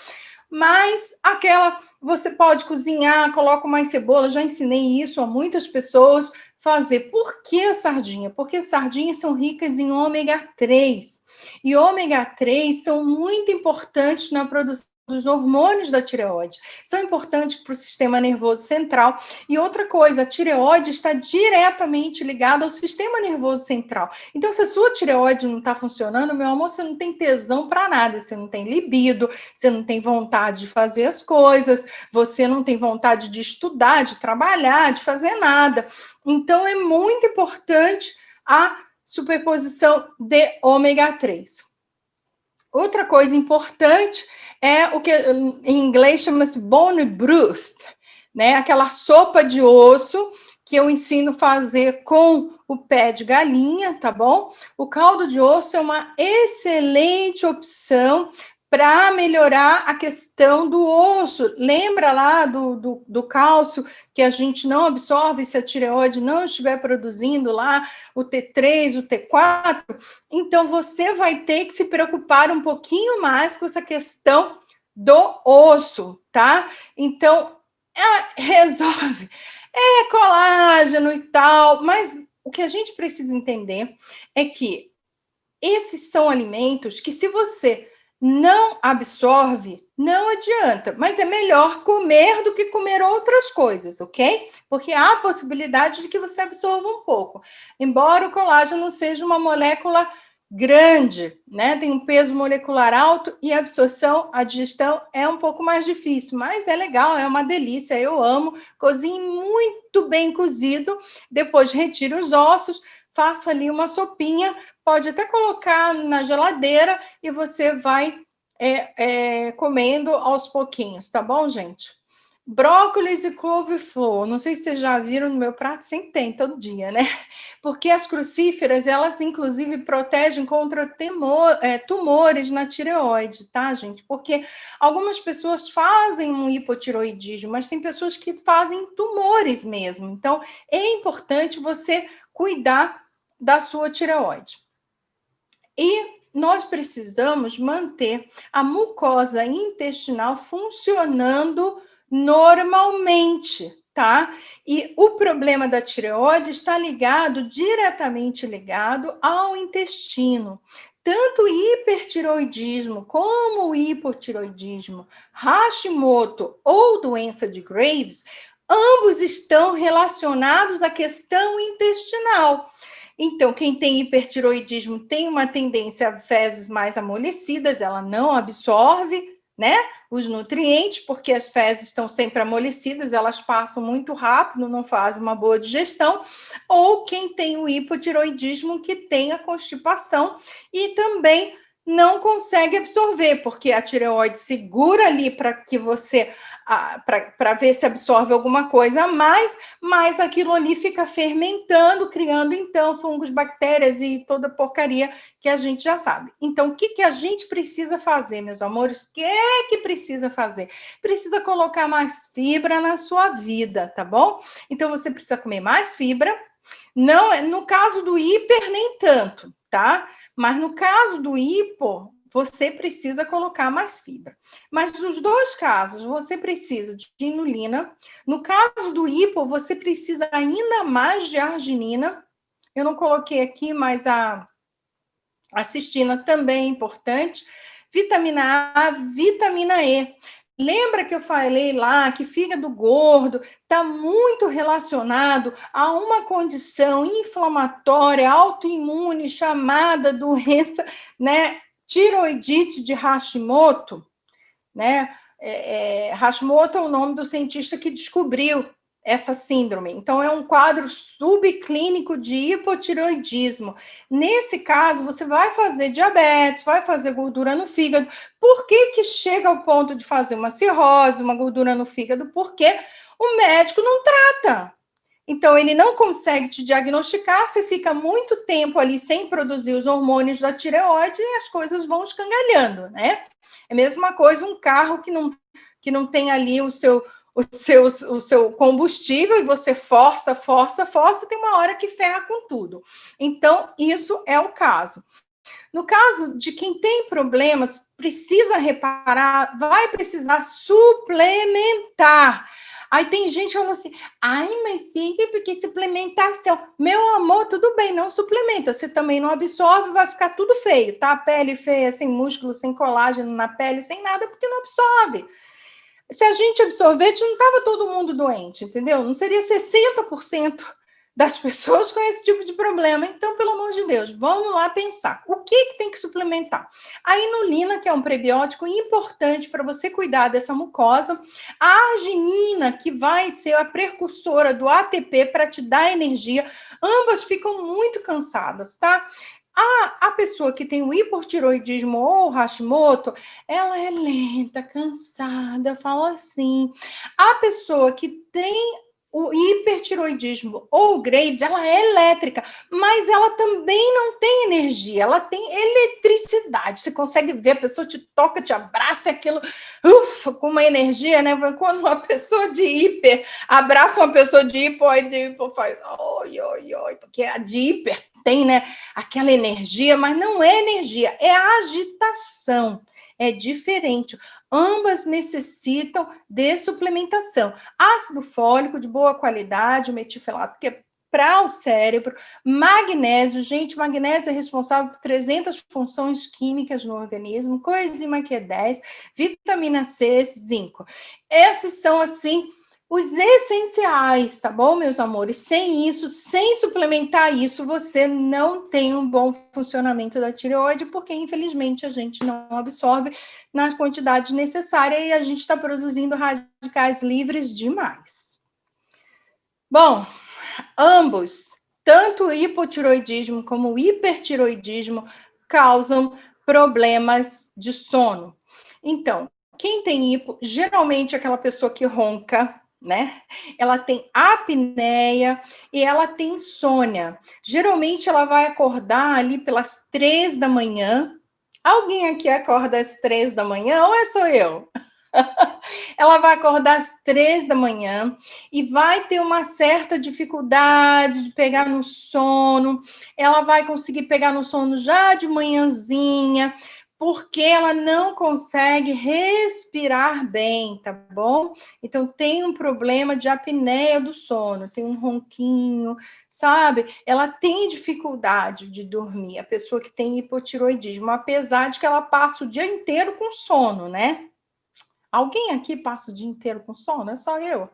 mas aquela você pode cozinhar, coloca mais cebola, já ensinei isso a muitas pessoas fazer. Por que a sardinha? Porque as sardinhas são ricas em ômega 3. E ômega 3 são muito importantes na produção dos hormônios da tireoide. São importantes para o sistema nervoso central. E outra coisa, a tireoide está diretamente ligada ao sistema nervoso central. Então, se a sua tireoide não está funcionando, meu amor, você não tem tesão para nada, você não tem libido, você não tem vontade de fazer as coisas, você não tem vontade de estudar, de trabalhar, de fazer nada. Então, é muito importante a superposição de ômega 3. Outra coisa importante é o que em inglês chama-se bone broth, né? Aquela sopa de osso que eu ensino a fazer com o pé de galinha, tá bom? O caldo de osso é uma excelente opção para melhorar a questão do osso. Lembra lá do cálcio que a gente não absorve se a tireoide não estiver produzindo lá o T3, o T4? Então, você vai ter que se preocupar um pouquinho mais com essa questão do osso, tá? Então, resolve. É colágeno e tal, mas o que a gente precisa entender é que esses são alimentos que, se você não absorve, não adianta, mas é melhor comer do que comer outras coisas, ok? Porque há a possibilidade de que você absorva um pouco. Embora o colágeno seja uma molécula grande, né? Tem um peso molecular alto e a absorção, a digestão é um pouco mais difícil, mas é legal, é uma delícia, eu amo. Cozinhe muito bem cozido, depois retire os ossos, faça ali uma sopinha, pode até colocar na geladeira e você vai comendo aos pouquinhos, tá bom, gente? Brócolis e couve-flor, não sei se vocês já viram no meu prato, sempre tem, todo dia, né? Porque as crucíferas, elas inclusive protegem contra tumores na tireoide, tá, gente? Porque algumas pessoas fazem um hipotiroidismo, mas tem pessoas que fazem tumores mesmo. Então, é importante você cuidar da sua tireoide. E nós precisamos manter a mucosa intestinal funcionando normalmente, tá? E o problema da tireoide está diretamente ligado ao intestino. Tanto o hipertiroidismo como o hipotiroidismo, Hashimoto ou doença de Graves, ambos estão relacionados à questão intestinal. Então, quem tem hipertiroidismo tem uma tendência a fezes mais amolecidas, ela não absorve, né, os nutrientes, porque as fezes estão sempre amolecidas, elas passam muito rápido, não fazem uma boa digestão, ou quem tem o hipotiroidismo que tem a constipação e também não consegue absorver, porque a tireoide segura ali para que você para ver se absorve alguma coisa a mais, mas aquilo ali fica fermentando, criando então fungos, bactérias e toda porcaria que a gente já sabe. Então, o que a gente precisa fazer, meus amores? O que precisa fazer? Precisa colocar mais fibra na sua vida, tá bom? Então, você precisa comer mais fibra. Não, no caso do hiper, nem tanto, tá? Mas no caso do hipo, você precisa colocar mais fibra. Mas nos dois casos, você precisa de inulina. No caso do hipo, você precisa ainda mais de arginina. Eu não coloquei aqui, mas a cistina também é importante. Vitamina A, vitamina E. Lembra que eu falei lá que fígado gordo está muito relacionado a uma condição inflamatória autoimune chamada doença, né, tiroidite de Hashimoto, né? Hashimoto é o nome do cientista que descobriu essa síndrome. Então, é um quadro subclínico de hipotireoidismo. Nesse caso, você vai fazer diabetes, vai fazer gordura no fígado. Por que chega ao ponto de fazer uma cirrose, uma gordura no fígado? Porque o médico não trata. Então, ele não consegue te diagnosticar, você fica muito tempo ali sem produzir os hormônios da tireoide e as coisas vão escangalhando, né? É a mesma coisa um carro que não tem ali o seu combustível e você força, tem uma hora que ferra com tudo. Então, isso é o caso. No caso de quem tem problemas, precisa reparar, vai precisar suplementar. Aí tem gente falando assim, ai, mas sim, porque suplementação. Meu amor, tudo bem, não suplementa. Você também não absorve, vai ficar tudo feio, tá? A pele feia, sem músculo, sem colágeno na pele, sem nada, porque não absorve. Se a gente absorvesse, não estava todo mundo doente, entendeu? Não seria 60% das pessoas com esse tipo de problema. Então, pelo amor de Deus, vamos lá pensar. O que tem que suplementar? A inulina, que é um prebiótico importante para você cuidar dessa mucosa. A arginina, que vai ser a precursora do ATP para te dar energia. Ambas ficam muito cansadas, tá? A pessoa que tem o hipotiroidismo ou Hashimoto, ela é lenta, cansada, fala assim. A pessoa que tem o hipertiroidismo ou Graves, ela é elétrica, mas ela também não tem energia, ela tem eletricidade. Você consegue ver, a pessoa te toca, te abraça, aquilo, ufa, com uma energia, né? Quando uma pessoa de hiper abraça uma pessoa de hipo faz oi, oi, oi, porque a de hiper tem, né, aquela energia, mas não é energia, é agitação, é diferente. Ambas necessitam de suplementação. Ácido fólico de boa qualidade, o metilfelato, que é para o cérebro. Magnésio, gente, magnésio é responsável por 300 funções químicas no organismo. Coenzima Q10, vitamina C, zinco. Esses são, assim, os essenciais, tá bom, meus amores? Sem isso, sem suplementar isso, você não tem um bom funcionamento da tireoide, porque, infelizmente, a gente não absorve na quantidade necessária e a gente está produzindo radicais livres demais. Bom, ambos, tanto o hipotiroidismo como o hipertiroidismo, causam problemas de sono. Então, quem tem hipo, geralmente é aquela pessoa que ronca, né? Ela tem apneia e ela tem insônia. Geralmente ela vai acordar ali pelas 3 da manhã. Alguém aqui acorda às 3 da manhã ou é só eu? Ela vai acordar às 3 da manhã e vai ter uma certa dificuldade de pegar no sono. Ela vai conseguir pegar no sono já de manhãzinha, porque ela não consegue respirar bem, tá bom? Então, tem um problema de apneia do sono, tem um ronquinho, sabe? Ela tem dificuldade de dormir, a pessoa que tem hipotiroidismo, apesar de que ela passa o dia inteiro com sono, né? Alguém aqui passa o dia inteiro com sono? É só eu.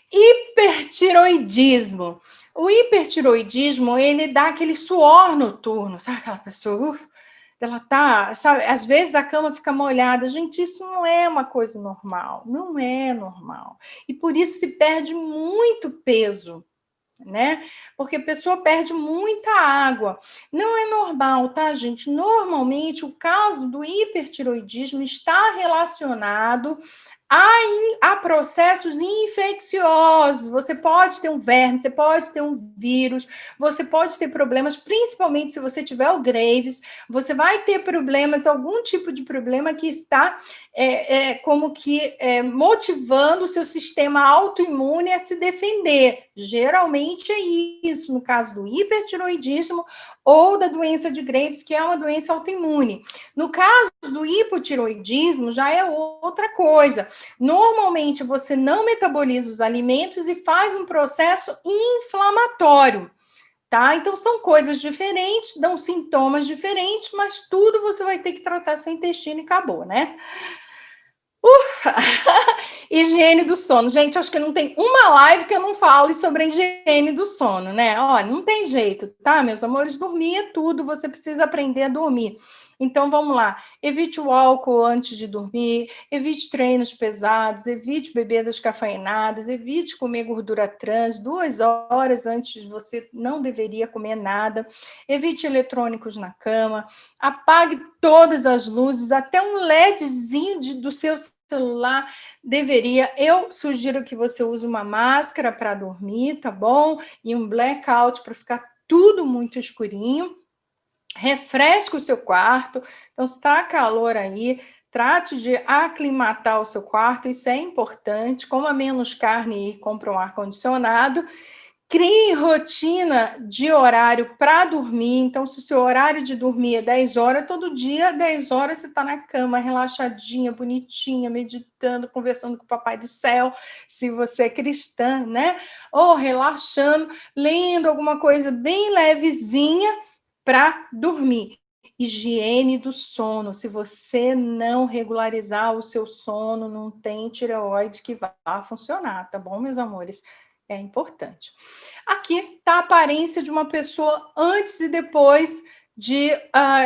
Hipertiroidismo. O hipertiroidismo, ele dá aquele suor noturno, sabe aquela pessoa? Ela tá, sabe, às vezes a cama fica molhada. Gente, isso não é uma coisa normal, não é normal. E por isso se perde muito peso, né? Porque a pessoa perde muita água. Não é normal, tá, gente? Normalmente, o caso do hipertiroidismo está relacionado a processos infecciosos. Você pode ter um verme, você pode ter um vírus, você pode ter problemas, principalmente se você tiver o Graves, você vai ter problemas, algum tipo de problema que está como que motivando o seu sistema autoimune a se defender. Geralmente é isso, no caso do hipertiroidismo ou da doença de Graves, que é uma doença autoimune. No caso do hipotiroidismo, já é outra coisa. Normalmente, você não metaboliza os alimentos e faz um processo inflamatório. tá? Então, são coisas diferentes, dão sintomas diferentes, mas tudo você vai ter que tratar seu intestino e acabou, né? Higiene do sono. Gente, acho que não tem uma live que eu não fale sobre a higiene do sono, né? Olha, não tem jeito, tá, meus amores? Dormir é tudo, você precisa aprender a dormir. Então, vamos lá. Evite o álcool antes de dormir, evite treinos pesados, evite bebidas cafeinadas, evite comer gordura trans 2 horas antes, você não deveria comer nada, evite eletrônicos na cama, apague todas as luzes, até um LEDzinho do seu celular deveria. Eu sugiro que você use uma máscara para dormir, tá bom? E um blackout para ficar tudo muito escurinho. Refresque o seu quarto. Então, se está calor aí, trate de aclimatar o seu quarto, isso é importante. Coma menos carne e compre um ar-condicionado. Crie rotina de horário para dormir. Então, se o seu horário de dormir é 10 horas, todo dia, 10 horas, você está na cama, relaxadinha, bonitinha, meditando, conversando com o Papai do Céu, se você é cristã, né? Ou relaxando, lendo alguma coisa bem levezinha para dormir. Higiene do sono. Se você não regularizar o seu sono, não tem tireoide que vá funcionar, tá bom, meus amores? É importante. Aqui está a aparência de uma pessoa antes e depois de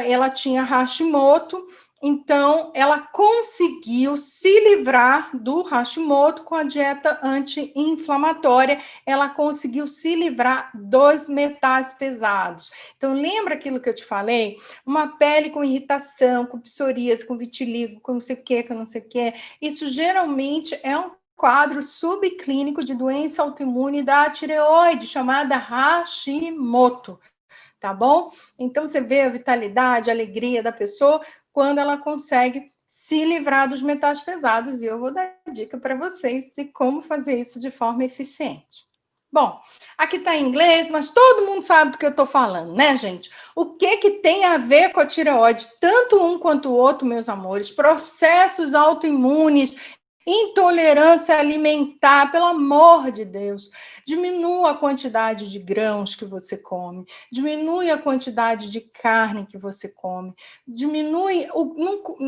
ela tinha Hashimoto, então ela conseguiu se livrar do Hashimoto com a dieta anti-inflamatória, ela conseguiu se livrar dos metais pesados. Então lembra aquilo que eu te falei? Uma pele com irritação, com psoríase, com vitiligo, com não sei o que, com não sei o que. Isso geralmente é um quadro subclínico de doença autoimune da tireoide, chamada Hashimoto, tá bom? Então, você vê a vitalidade, a alegria da pessoa quando ela consegue se livrar dos metais pesados, e eu vou dar dica para vocês de como fazer isso de forma eficiente. Bom, aqui está em inglês, mas todo mundo sabe do que eu estou falando, né, gente? O que tem a ver com a tireoide? Tanto um quanto o outro, meus amores, processos autoimunes, intolerância alimentar, pelo amor de Deus, diminua a quantidade de grãos que você come, diminui a quantidade de carne que você come, diminui,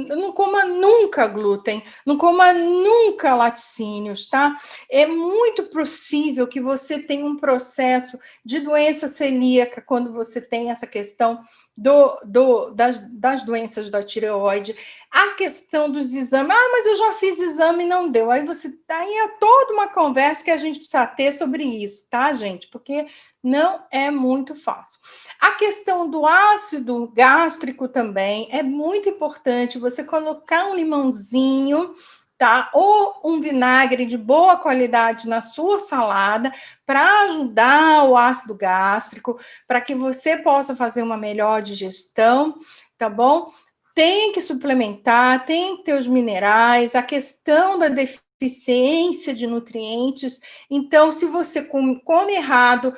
não coma nunca glúten, não coma nunca laticínios, tá? É muito possível que você tenha um processo de doença celíaca quando você tem essa questão das doenças da tireoide, a questão dos exames, mas eu já fiz exame e não deu. Aí é toda uma conversa que a gente precisa ter sobre isso, tá, gente? Porque não é muito fácil. A questão do ácido gástrico também é muito importante você colocar um limãozinho, tá? Ou um vinagre de boa qualidade na sua salada para ajudar o ácido gástrico, para que você possa fazer uma melhor digestão, tá bom? Tem que suplementar, tem que ter os minerais, a questão da deficiência de nutrientes. Então, se você come errado,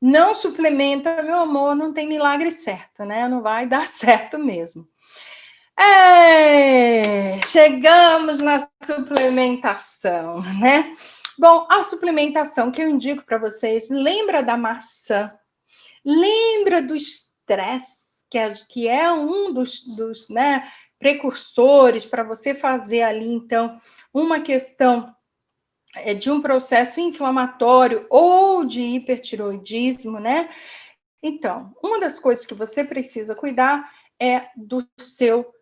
não suplementa, meu amor, não tem milagre certo, né? Não vai dar certo mesmo. Chegamos na suplementação, né? Bom, a suplementação que eu indico para vocês, lembra da maçã, lembra do estresse, que é um dos né, precursores para você fazer ali, então, uma questão de um processo inflamatório ou de hipertiroidismo, né? Então, uma das coisas que você precisa cuidar é do seu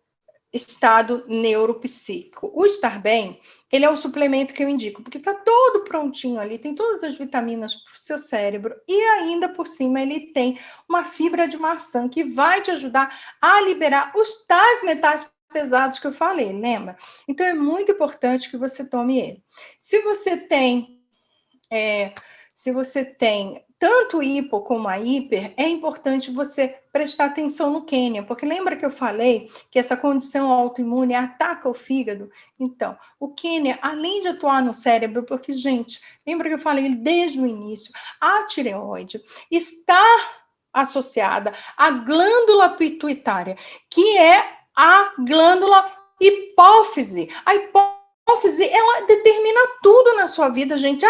estado neuropsíquico. O Estar Bem, ele é o suplemento que eu indico, porque está todo prontinho ali, tem todas as vitaminas para o seu cérebro, e ainda por cima ele tem uma fibra de maçã que vai te ajudar a liberar os tais metais pesados que eu falei, lembra? Então é muito importante que você tome ele. Se você tem tanto hipo como a hiper, é importante você prestar atenção no Quênia, porque lembra que eu falei que essa condição autoimune ataca o fígado? Então, o Quênia, além de atuar no cérebro, porque, gente, lembra que eu falei desde o início, a tireoide está associada à glândula pituitária, que é a glândula hipófise. A hipófise hipófise, ela determina tudo na sua vida, gente.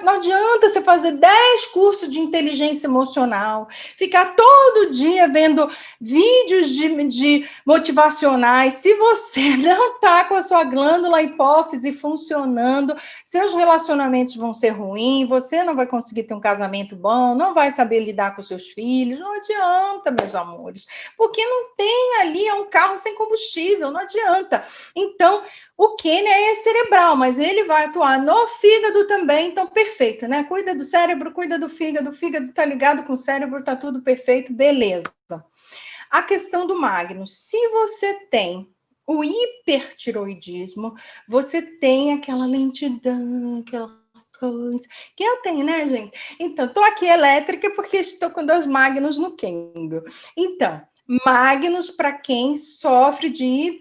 Não adianta você fazer 10 cursos de inteligência emocional, ficar todo dia vendo vídeos de motivacionais. Se você não está com a sua glândula hipófise funcionando, seus relacionamentos vão ser ruins, você não vai conseguir ter um casamento bom, não vai saber lidar com seus filhos. Não adianta, meus amores, porque não tem ali, é um carro sem combustível, não adianta. Então, o Quênia é cerebral, mas ele vai atuar no fígado também, então perfeito, né? Cuida do cérebro, cuida do fígado, o fígado tá ligado com o cérebro, tá tudo perfeito, beleza. A questão do Magnus, se você tem o hipertiroidismo, você tem aquela lentidão, aquela coisa, que eu tenho, né, gente? Então, tô aqui elétrica porque estou com 2 Magnus no Kengo. Então, Magnus para quem sofre de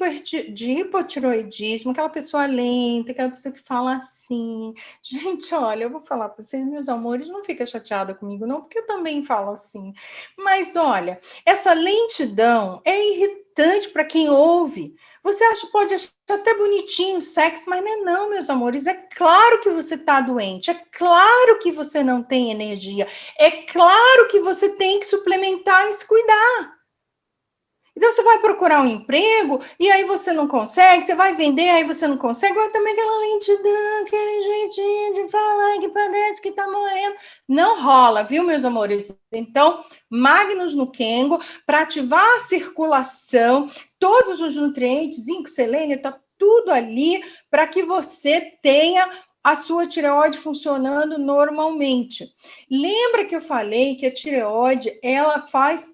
hipotiroidismo, aquela pessoa lenta, aquela pessoa que fala assim. Gente, olha, eu vou falar para vocês, meus amores, não fica chateada comigo, não, porque eu também falo assim. Mas olha, essa lentidão é irritante para quem ouve. Você pode achar até bonitinho o sexo, mas não é não, meus amores. É claro que você está doente, é claro que você não tem energia, é claro que você tem que suplementar e se cuidar. Então, você vai procurar um emprego e aí você não consegue, você vai vender, aí você não consegue, vai também aquela lentidão, aquele jeitinho de falar que parece que tá morrendo. Não rola, viu, meus amores? Então, Magnus no Kengo, para ativar a circulação, todos os nutrientes, zinco, selênio, tá tudo ali para que você tenha a sua tireoide funcionando normalmente. Lembra que eu falei que a tireoide, ela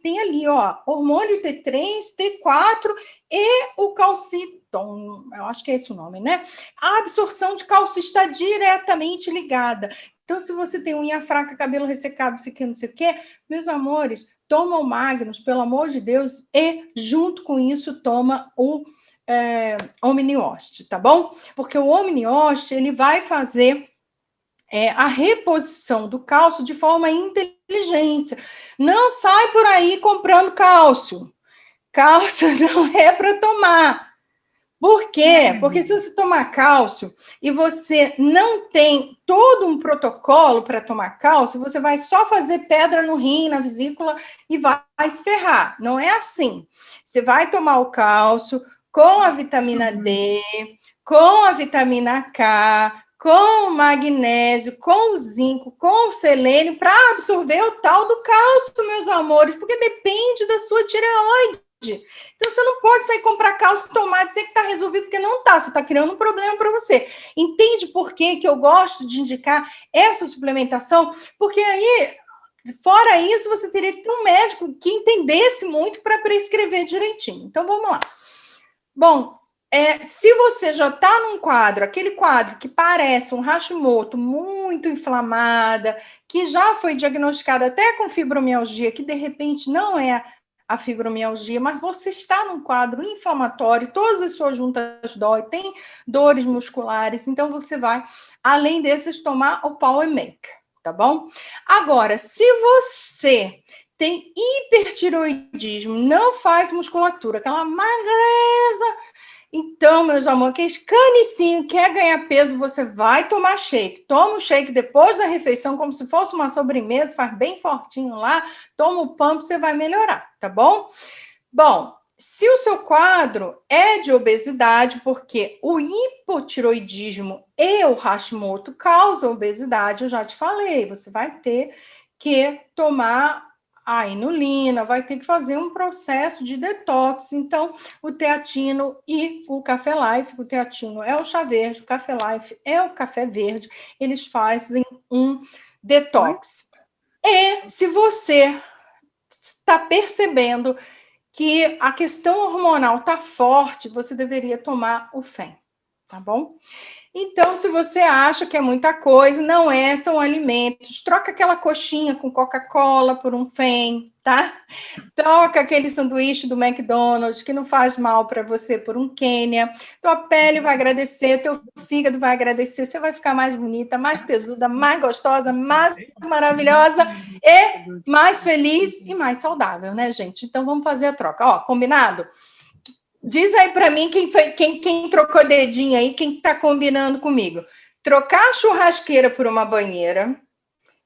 tem ali, ó, hormônio T3, T4 e o calciton, eu acho que é esse o nome, né? A absorção de cálcio está diretamente ligada. Então, se você tem unha fraca, cabelo ressecado, não sei o quê, meus amores, toma o Magnus, pelo amor de Deus, e junto com isso toma o Omnioste, tá bom? Porque o Omnioste, ele vai fazer a reposição do cálcio de forma inteligente. Não sai por aí comprando cálcio. Cálcio não é para tomar. Por quê? Porque se você tomar cálcio e você não tem todo um protocolo para tomar cálcio, você vai só fazer pedra no rim, na vesícula e vai se ferrar. Não é assim. Você vai tomar o cálcio com a vitamina D, com a vitamina K, com o magnésio, com o zinco, com o selênio, para absorver o tal do cálcio, meus amores, porque depende da sua tireoide. Então, você não pode sair comprar cálcio e tomar, dizer que está resolvido, porque não está, você está criando um problema para você. Entende por que eu gosto de indicar essa suplementação? Porque aí, fora isso, você teria que ter um médico que entendesse muito para prescrever direitinho. Então, vamos lá. Bom, se você já está num quadro, aquele quadro que parece um Hashimoto muito inflamada, que já foi diagnosticada até com fibromialgia, que de repente não é a fibromialgia, mas você está num quadro inflamatório, todas as suas juntas dói, tem dores musculares, então você vai, além desses, tomar o Power Maker, tá bom? Agora, se você tem hipertiroidismo, não faz musculatura, aquela magreza. Então, meus amores, que canicinho, quer ganhar peso, você vai tomar shake. Toma o shake depois da refeição, como se fosse uma sobremesa, faz bem fortinho lá, toma o pump, você vai melhorar, tá bom? Bom, se o seu quadro é de obesidade, porque o hipotiroidismo e o Hashimoto causam obesidade, eu já te falei, você vai ter que tomar a inulina, vai ter que fazer um processo de detox. Então, o teatino e o café life, o teatino é o chá verde, o café life é o café verde, eles fazem um detox. E se você está percebendo que a questão hormonal está forte, você deveria tomar o FEM, tá bom? Então, se você acha que é muita coisa, não é, são alimentos. Troca aquela coxinha com Coca-Cola por um FEM, tá? Troca aquele sanduíche do McDonald's que não faz mal para você por um Quênia. Tua pele vai agradecer, teu fígado vai agradecer, você vai ficar mais bonita, mais tesuda, mais gostosa, mais maravilhosa e mais feliz e mais saudável, né, gente? Então, vamos fazer a troca. Ó, combinado? Diz aí para mim quem trocou dedinho aí, quem está combinando comigo. Trocar a churrasqueira por uma banheira.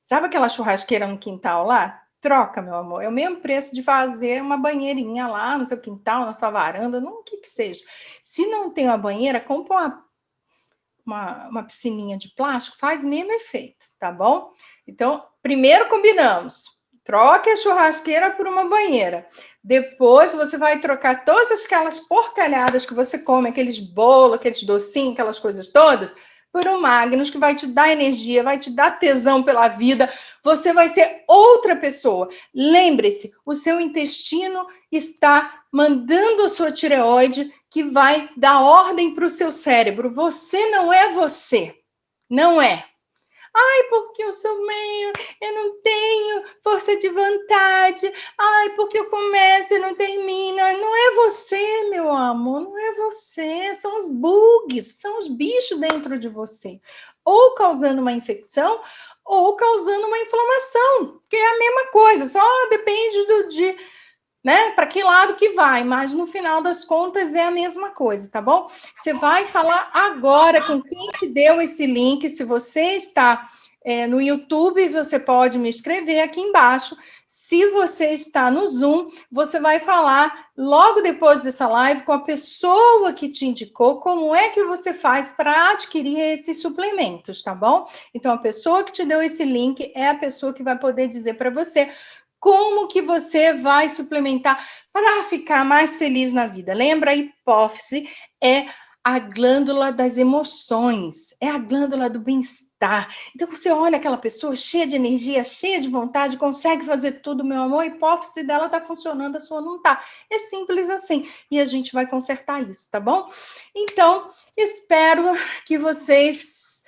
Sabe aquela churrasqueira no quintal lá? Troca, meu amor. É o mesmo preço de fazer uma banheirinha lá no seu quintal, na sua varanda, no que seja. Se não tem uma banheira, compra uma piscininha de plástico, faz o mesmo efeito, tá bom? Então, primeiro combinamos. Troque a churrasqueira por uma banheira. Depois você vai trocar todas aquelas porcalhadas que você come, aqueles bolos, aqueles docinhos, aquelas coisas todas, por um Magnus que vai te dar energia, vai te dar tesão pela vida. Você vai ser outra pessoa. Lembre-se, o seu intestino está mandando a sua tireoide que vai dar ordem para o seu cérebro. Você não é você. Não é. Ai, porque eu sou meio, eu não tenho força de vontade. Ai, porque eu começo e não termino. Não é você, meu amor, não é você. São os bugs, são os bichos dentro de você. Ou causando uma infecção, ou causando uma inflamação, que é a mesma coisa, só depende do dia, né? Para que lado que vai, mas no final das contas é a mesma coisa, tá bom? Você vai falar agora com quem te deu esse link. Se você está no YouTube, você pode me escrever aqui embaixo. Se você está no Zoom, você vai falar logo depois dessa live com a pessoa que te indicou como é que você faz para adquirir esses suplementos, tá bom? Então, a pessoa que te deu esse link é a pessoa que vai poder dizer para você como que você vai suplementar para ficar mais feliz na vida. Lembra, a hipófise é a glândula das emoções, é a glândula do bem-estar. Então, você olha aquela pessoa cheia de energia, cheia de vontade, consegue fazer tudo, meu amor, a hipófise dela está funcionando, a sua não está. É simples assim. E a gente vai consertar isso, tá bom? Então, espero que vocês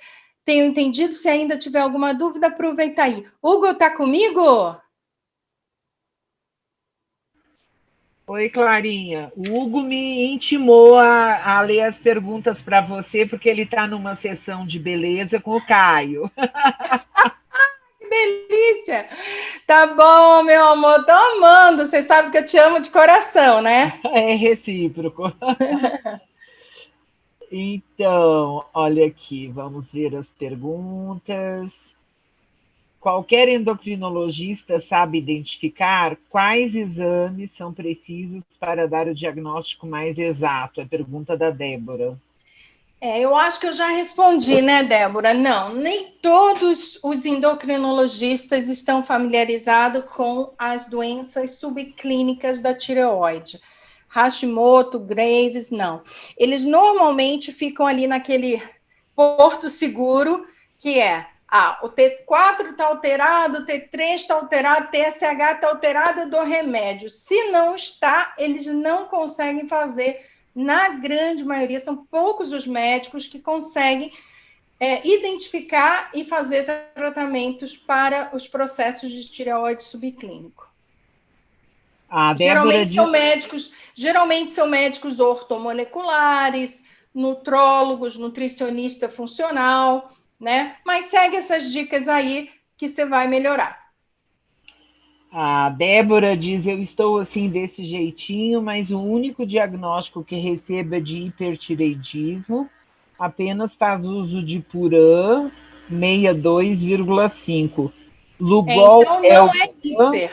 tenham entendido. Se ainda tiver alguma dúvida, aproveita aí. Hugo, está comigo? Oi, Clarinha. O Hugo me intimou a ler as perguntas para você, porque ele está numa sessão de beleza com o Caio. Que delícia! Tá bom, meu amor, tô amando. Você sabe que eu te amo de coração, né? É recíproco. Então, olha aqui, vamos ver as perguntas. Qualquer endocrinologista sabe identificar quais exames são precisos para dar o diagnóstico mais exato? É a pergunta da Débora. Eu acho que eu já respondi, né, Débora? Não, nem todos os endocrinologistas estão familiarizados com as doenças subclínicas da tireoide. Hashimoto, Graves, não. Eles normalmente ficam ali naquele porto seguro, que é o T4 está alterado, o T3 está alterado, o TSH está alterado, eu dou remédio. Se não está, eles não conseguem fazer. Na grande maioria, são poucos os médicos que conseguem identificar e fazer tratamentos para os processos de tireoide subclínico. A Débora diz. Geralmente são médicos ortomoleculares, nutrólogos, nutricionista funcional, né? Mas segue essas dicas aí que você vai melhorar. A Débora diz: Eu estou assim desse jeitinho, mas o único diagnóstico que recebo é de hipertireoidismo. Apenas faz uso de Puran 62,5. Lugol Então é não o é Puran? hiper.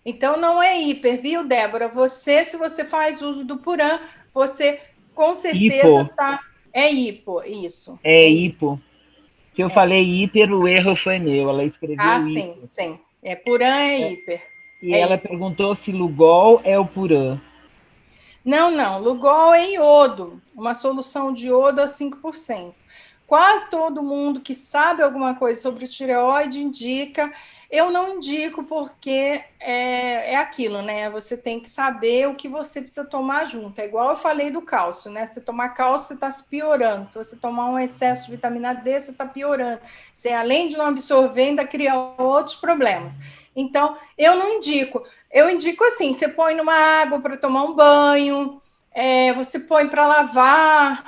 Então não é hiper, viu, Débora? Você, se você faz uso do Puran, você com certeza Hipo. tá. É hipo, isso. É É hipo. hipo. Se eu É. falei hiper, o erro foi meu. Ela escreveu Sim, hipo. sim. Puran é hiper. E É ela hipo. perguntou se Lugol é o Puran. Não, não. Lugol é iodo, uma solução de iodo a 5%. Quase todo mundo que sabe alguma coisa sobre tireoide indica. Eu não indico porque é aquilo, né? Você tem que saber o que você precisa tomar junto. É igual eu falei do cálcio, né? Se tomar cálcio, você está se piorando. Se você tomar um excesso de vitamina D, você está piorando. Você, além de não absorver, ainda cria outros problemas. Então, eu não indico. Eu indico assim: você põe numa água para tomar um banho, você põe para lavar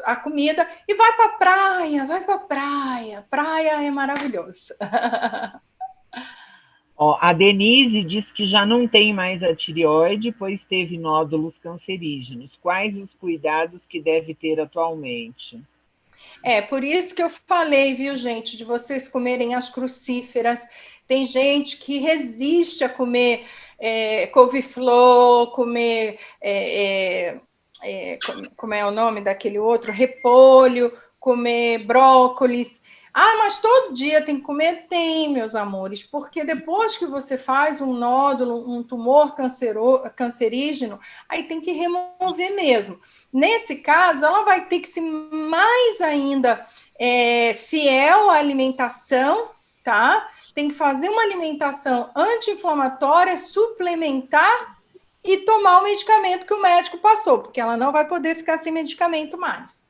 a comida e vai para a praia, vai para a praia. Praia é maravilhoso. Ó, a Denise diz que já não tem mais a tireoide, pois teve nódulos cancerígenos. Quais os cuidados que deve ter atualmente? Por isso que eu falei, viu, gente, de vocês comerem as crucíferas. Tem gente que resiste a comer couve-flor, comer, como é o nome daquele outro? Repolho, comer brócolis. Ah, mas todo dia tem que comer? Tem, meus amores, porque depois que você faz um nódulo, um tumor cancerígeno, aí tem que remover mesmo. Nesse caso, ela vai ter que ser mais ainda fiel à alimentação, tá? Tem que fazer uma alimentação anti-inflamatória, suplementar e tomar o medicamento que o médico passou, porque ela não vai poder ficar sem medicamento mais.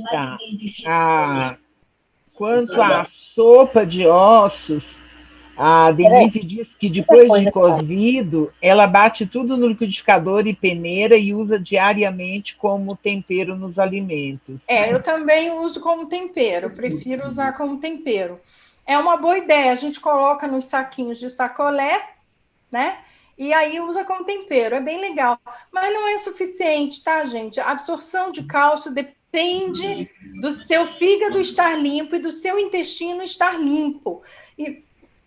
Tá. Quanto à sopa de ossos, a Denise diz que depois de cozido, ela bate tudo no liquidificador e peneira e usa diariamente como tempero nos alimentos. Eu também uso como tempero, prefiro usar como tempero. É uma boa ideia, a gente coloca nos saquinhos de sacolé, né? E aí usa como tempero, é bem legal. Mas não é suficiente, tá, gente? A absorção de cálcio depende do seu fígado estar limpo e do seu intestino estar limpo. E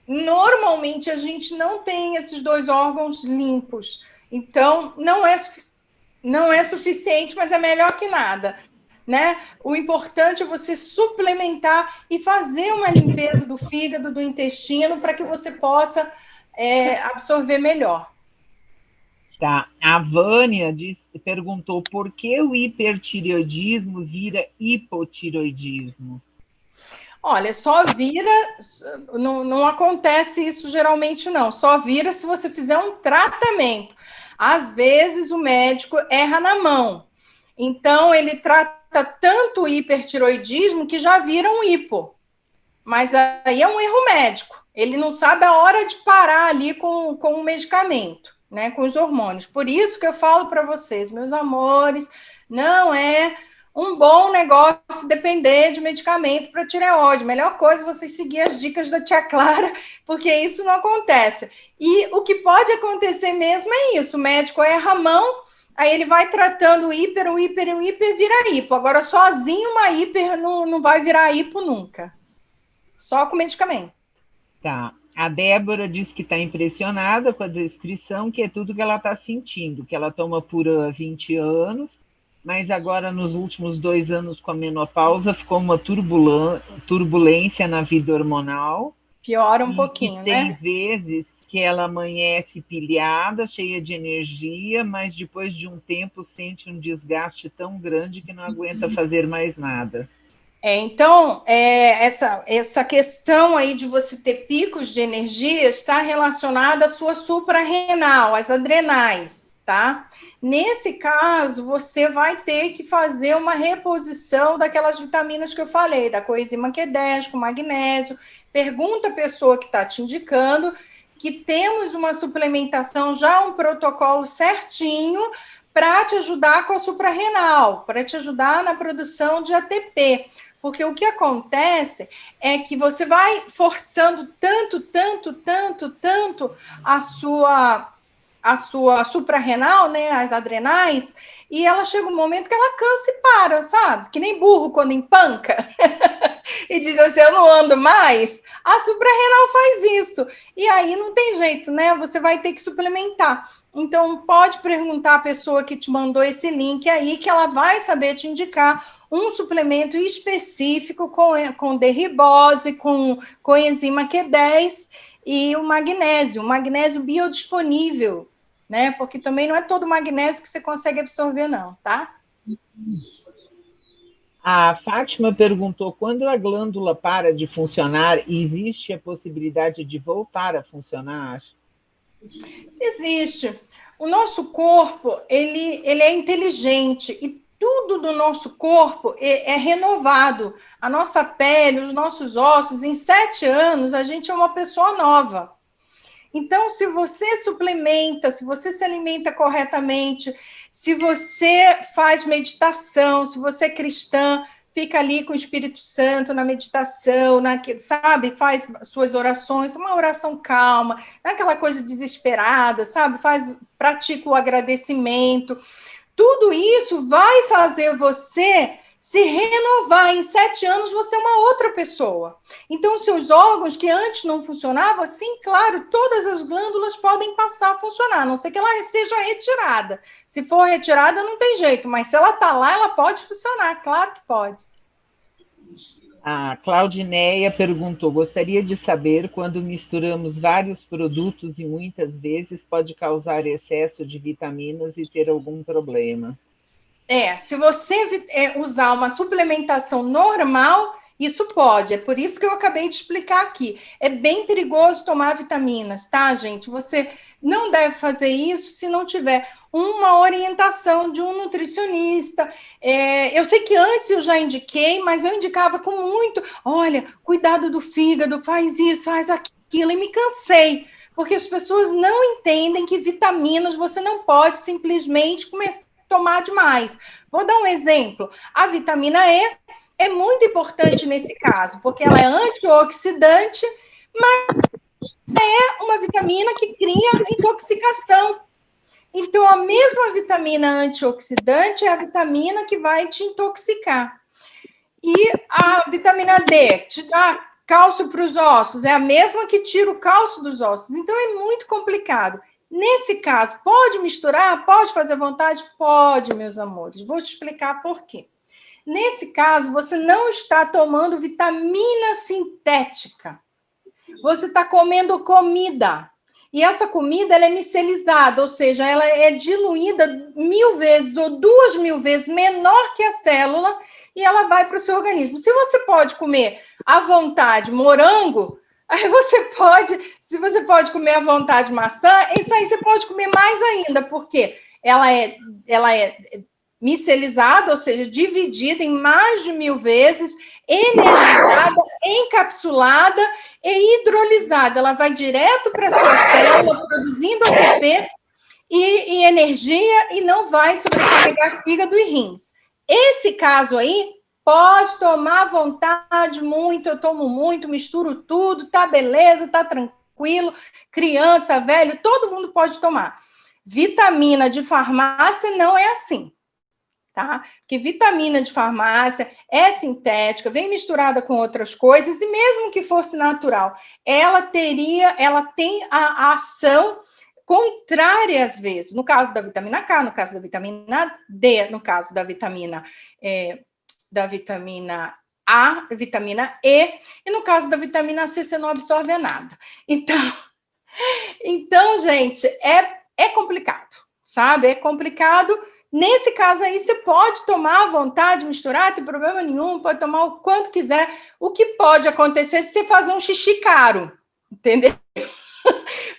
normalmente a gente não tem esses dois órgãos limpos. Então, não é suficiente, mas é melhor que nada. Né? O importante é você suplementar e fazer uma limpeza do fígado, do intestino, para que você possa absorver melhor. Tá. A Vânia perguntou por que o hipertireoidismo vira hipotireoidismo. Olha, só vira, não acontece isso geralmente não, só vira se você fizer um tratamento. Às vezes o médico erra na mão, então ele trata tanto o hipertiroidismo que já vira um hipo, mas aí é um erro médico, ele não sabe a hora de parar ali com o medicamento, né, com os hormônios. Por isso que eu falo para vocês, meus amores, não é um bom negócio depender de medicamento para tireoide. Melhor coisa é vocês seguir as dicas da tia Clara, porque isso não acontece. E o que pode acontecer mesmo é isso: o médico erra a mão, aí ele vai tratando o hiper vira hipo. Agora, sozinho, uma hiper não vai virar hipo nunca. Só com medicamento. Tá. A Débora diz que está impressionada com a descrição, que é tudo que ela está sentindo, que ela toma por 20 anos, mas agora nos últimos 2 anos com a menopausa ficou uma turbulência na vida hormonal. Piora um pouquinho, tem né? vezes que ela amanhece pilhada, cheia de energia, mas depois de um tempo sente um desgaste tão grande que não aguenta fazer mais nada. Então, essa questão aí de você ter picos de energia está relacionada à sua suprarrenal, às adrenais, tá? Nesse caso, você vai ter que fazer uma reposição daquelas vitaminas que eu falei, da coenzima Q10, com magnésio. Pergunta a pessoa que está te indicando, que temos uma suplementação, já um protocolo certinho para te ajudar com a suprarrenal, para te ajudar na produção de ATP. Porque o que acontece é que você vai forçando tanto a sua suprarrenal, né, as adrenais, e ela chega um momento que ela cansa e para, sabe? Que nem burro quando empanca e diz assim, eu não ando mais. A suprarrenal faz isso. E aí não tem jeito, né? Você vai ter que suplementar. Então, pode perguntar à pessoa que te mandou esse link aí, que ela vai saber te indicar um suplemento específico com derribose, com enzima Q10 e o magnésio biodisponível, né? Porque também não é todo magnésio que você consegue absorver, não, tá? A Fátima perguntou, quando a glândula para de funcionar, existe a possibilidade de voltar a funcionar? Existe. O nosso corpo, ele é inteligente e tudo do nosso corpo é renovado. A nossa pele, os nossos ossos, em 7 anos, a gente é uma pessoa nova. Então, se você suplementa, se você se alimenta corretamente, se você faz meditação, se você é cristã, fica ali com o Espírito Santo na meditação, sabe? Faz suas orações, uma oração calma, não é aquela coisa desesperada, sabe? Pratica o agradecimento. Tudo isso vai fazer você se renovar. Em 7 anos, você é uma outra pessoa. Então, seus órgãos que antes não funcionavam, sim, claro, todas as glândulas podem passar a funcionar, a não ser que ela seja retirada. Se for retirada, não tem jeito, mas se ela está lá, ela pode funcionar, claro que pode. A Claudineia perguntou: gostaria de saber quando misturamos vários produtos e muitas vezes pode causar excesso de vitaminas e ter algum problema. Se você usar uma suplementação normal, isso pode. É por isso que eu acabei de explicar aqui. É bem perigoso tomar vitaminas, tá, gente? Você não deve fazer isso se não tiver uma orientação de um nutricionista. Eu sei que antes eu já indiquei, mas eu indicava com muito, olha, cuidado do fígado, faz isso, faz aquilo, e me cansei. Porque as pessoas não entendem que vitaminas você não pode simplesmente tomar demais. Vou dar um exemplo. A vitamina E é muito importante nesse caso, porque ela é antioxidante, mas é uma vitamina que cria intoxicação. Então, a mesma vitamina antioxidante é a vitamina que vai te intoxicar. E a vitamina D te dá cálcio para os ossos, é a mesma que tira o cálcio dos ossos. Então, é muito complicado. Nesse caso, pode misturar? Pode fazer vontade? Pode, meus amores. Vou te explicar por quê. Nesse caso, você não está tomando vitamina sintética. Você está comendo comida. E essa comida ela é micelizada, ou seja, ela é diluída 1000 vezes ou 2000 vezes menor que a célula e ela vai para o seu organismo. Se você pode comer à vontade morango, aí se você pode comer à vontade maçã, isso aí você pode comer mais ainda, porque ela é micelizada, ou seja, dividida em mais de 1000 vezes, energizada, encapsulada e hidrolisada. Ela vai direto para a sua célula, produzindo ATP e energia, e não vai sobrecarregar fígado e rins. Esse caso aí, pode tomar à vontade muito, eu tomo muito, misturo tudo, tá beleza, tá tranquilo, criança, velho, todo mundo pode tomar. Vitamina de farmácia não é assim, tá? Porque vitamina de farmácia é sintética, vem misturada com outras coisas, e mesmo que fosse natural, ela tem a ação contrária às vezes, no caso da vitamina K, no caso da vitamina D, no caso da vitamina A, vitamina E, e no caso da vitamina C, você não absorve nada. Então gente, é complicado, sabe? É complicado. Nesse caso aí, você pode tomar à vontade, misturar, não tem problema nenhum, pode tomar o quanto quiser. O que pode acontecer se você fazer um xixi caro, entendeu?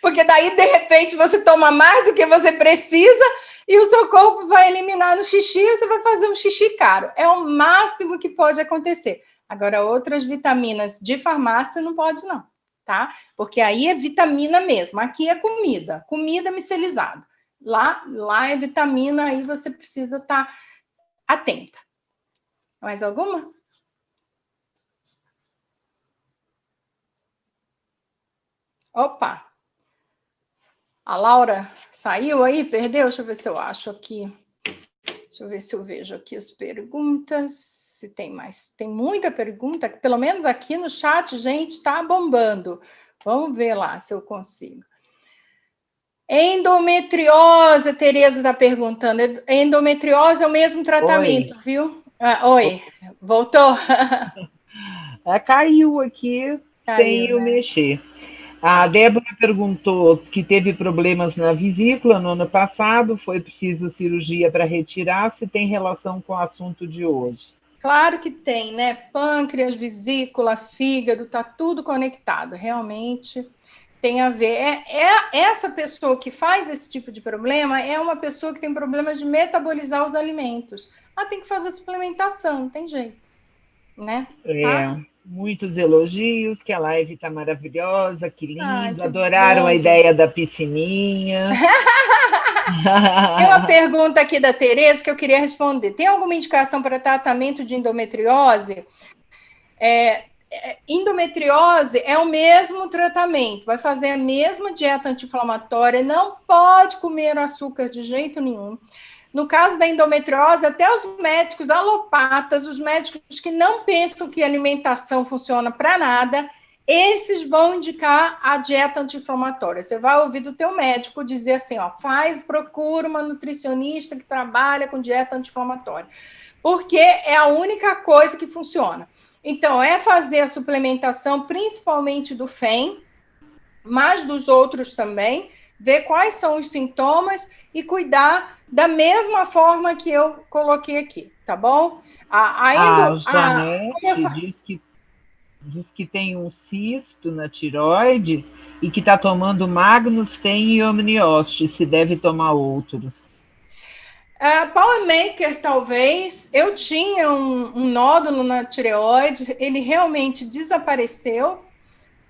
Porque daí, de repente, você toma mais do que você precisa e o seu corpo vai eliminar no xixi e você vai fazer um xixi caro. É o máximo que pode acontecer. Agora, outras vitaminas de farmácia não pode, não, tá? Porque aí é vitamina mesmo. Aqui é comida micelizada. Lá é vitamina, aí você precisa estar atenta. Mais alguma? Opa! A Laura saiu aí? Perdeu? Deixa eu ver se eu acho aqui. Deixa eu ver se eu vejo aqui as perguntas. Se tem mais. Tem muita pergunta. Pelo menos aqui no chat, gente, tá bombando. Vamos ver lá se eu consigo. Endometriose, a Tereza está perguntando. Endometriose é o mesmo tratamento, Oi. viu? Oi, voltou? Caiu aqui sem eu mexer. A Débora perguntou que teve problemas na vesícula no ano passado, foi preciso cirurgia para retirar, se tem relação com o assunto de hoje. Claro que tem, né? Pâncreas, vesícula, fígado, tá tudo conectado, realmente tem a ver. Essa pessoa que faz esse tipo de problema é uma pessoa que tem problemas de metabolizar os alimentos. Ela tem que fazer suplementação, não tem jeito, né? Tá? Muitos elogios, que a live está maravilhosa, que lindo, Ai, que adoraram bom, a gente. ideia da piscininha. Tem uma pergunta aqui da Tereza que eu queria responder. Tem alguma indicação para tratamento de endometriose? Endometriose é o mesmo tratamento, vai fazer a mesma dieta anti-inflamatória, não pode comer açúcar de jeito nenhum. No caso da endometriose, até os médicos alopatas, os médicos que não pensam que a alimentação funciona para nada, esses vão indicar a dieta anti-inflamatória. Você vai ouvir do teu médico dizer assim, ó, procura uma nutricionista que trabalha com dieta anti-inflamatória, porque é a única coisa que funciona. Então, é fazer a suplementação, principalmente do FEM, mas dos outros também, ver quais são os sintomas e cuidar da mesma forma que eu coloquei aqui, tá bom? A Janete diz que tem um cisto na tireoide e que está tomando Magnus, Tem e Omnioste, se deve tomar outros. Power Maker, talvez. Eu tinha um nódulo na tireoide, ele realmente desapareceu,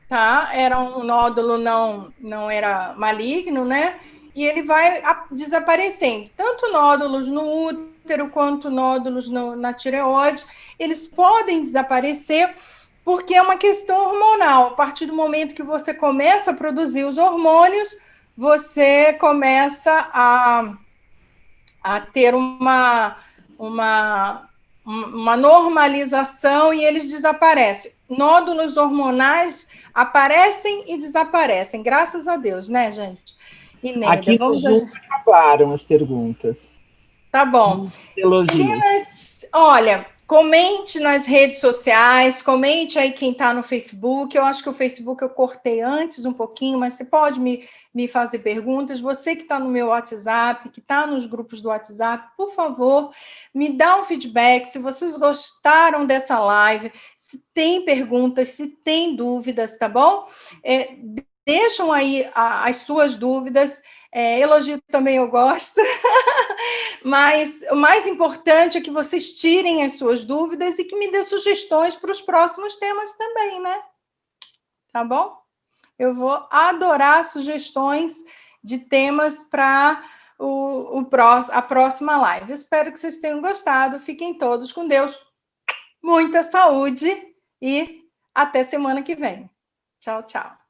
tá? Era um nódulo, não era maligno, né? E ele vai desaparecendo. Tanto nódulos no útero quanto nódulos na tireoide, eles podem desaparecer porque é uma questão hormonal. A partir do momento que você começa a produzir os hormônios, você começa a ter uma normalização e eles desaparecem. Nódulos hormonais aparecem e desaparecem, graças a Deus, né, gente? Aqui no Zoom acabaram as perguntas. Tá bom. Meninas, olha, comente nas redes sociais, comente aí quem está no Facebook. Eu acho que o Facebook eu cortei antes um pouquinho, mas você pode me fazer perguntas. Você que está no meu WhatsApp, que está nos grupos do WhatsApp, por favor, me dá um feedback se vocês gostaram dessa live, se tem perguntas, se tem dúvidas, tá bom? Deixam aí as suas dúvidas. Elogio também eu gosto. Mas o mais importante é que vocês tirem as suas dúvidas e que me dê sugestões para os próximos temas também, né? Tá bom? Eu vou adorar sugestões de temas para a próxima live. Espero que vocês tenham gostado. Fiquem todos com Deus. Muita saúde e até semana que vem. Tchau, tchau.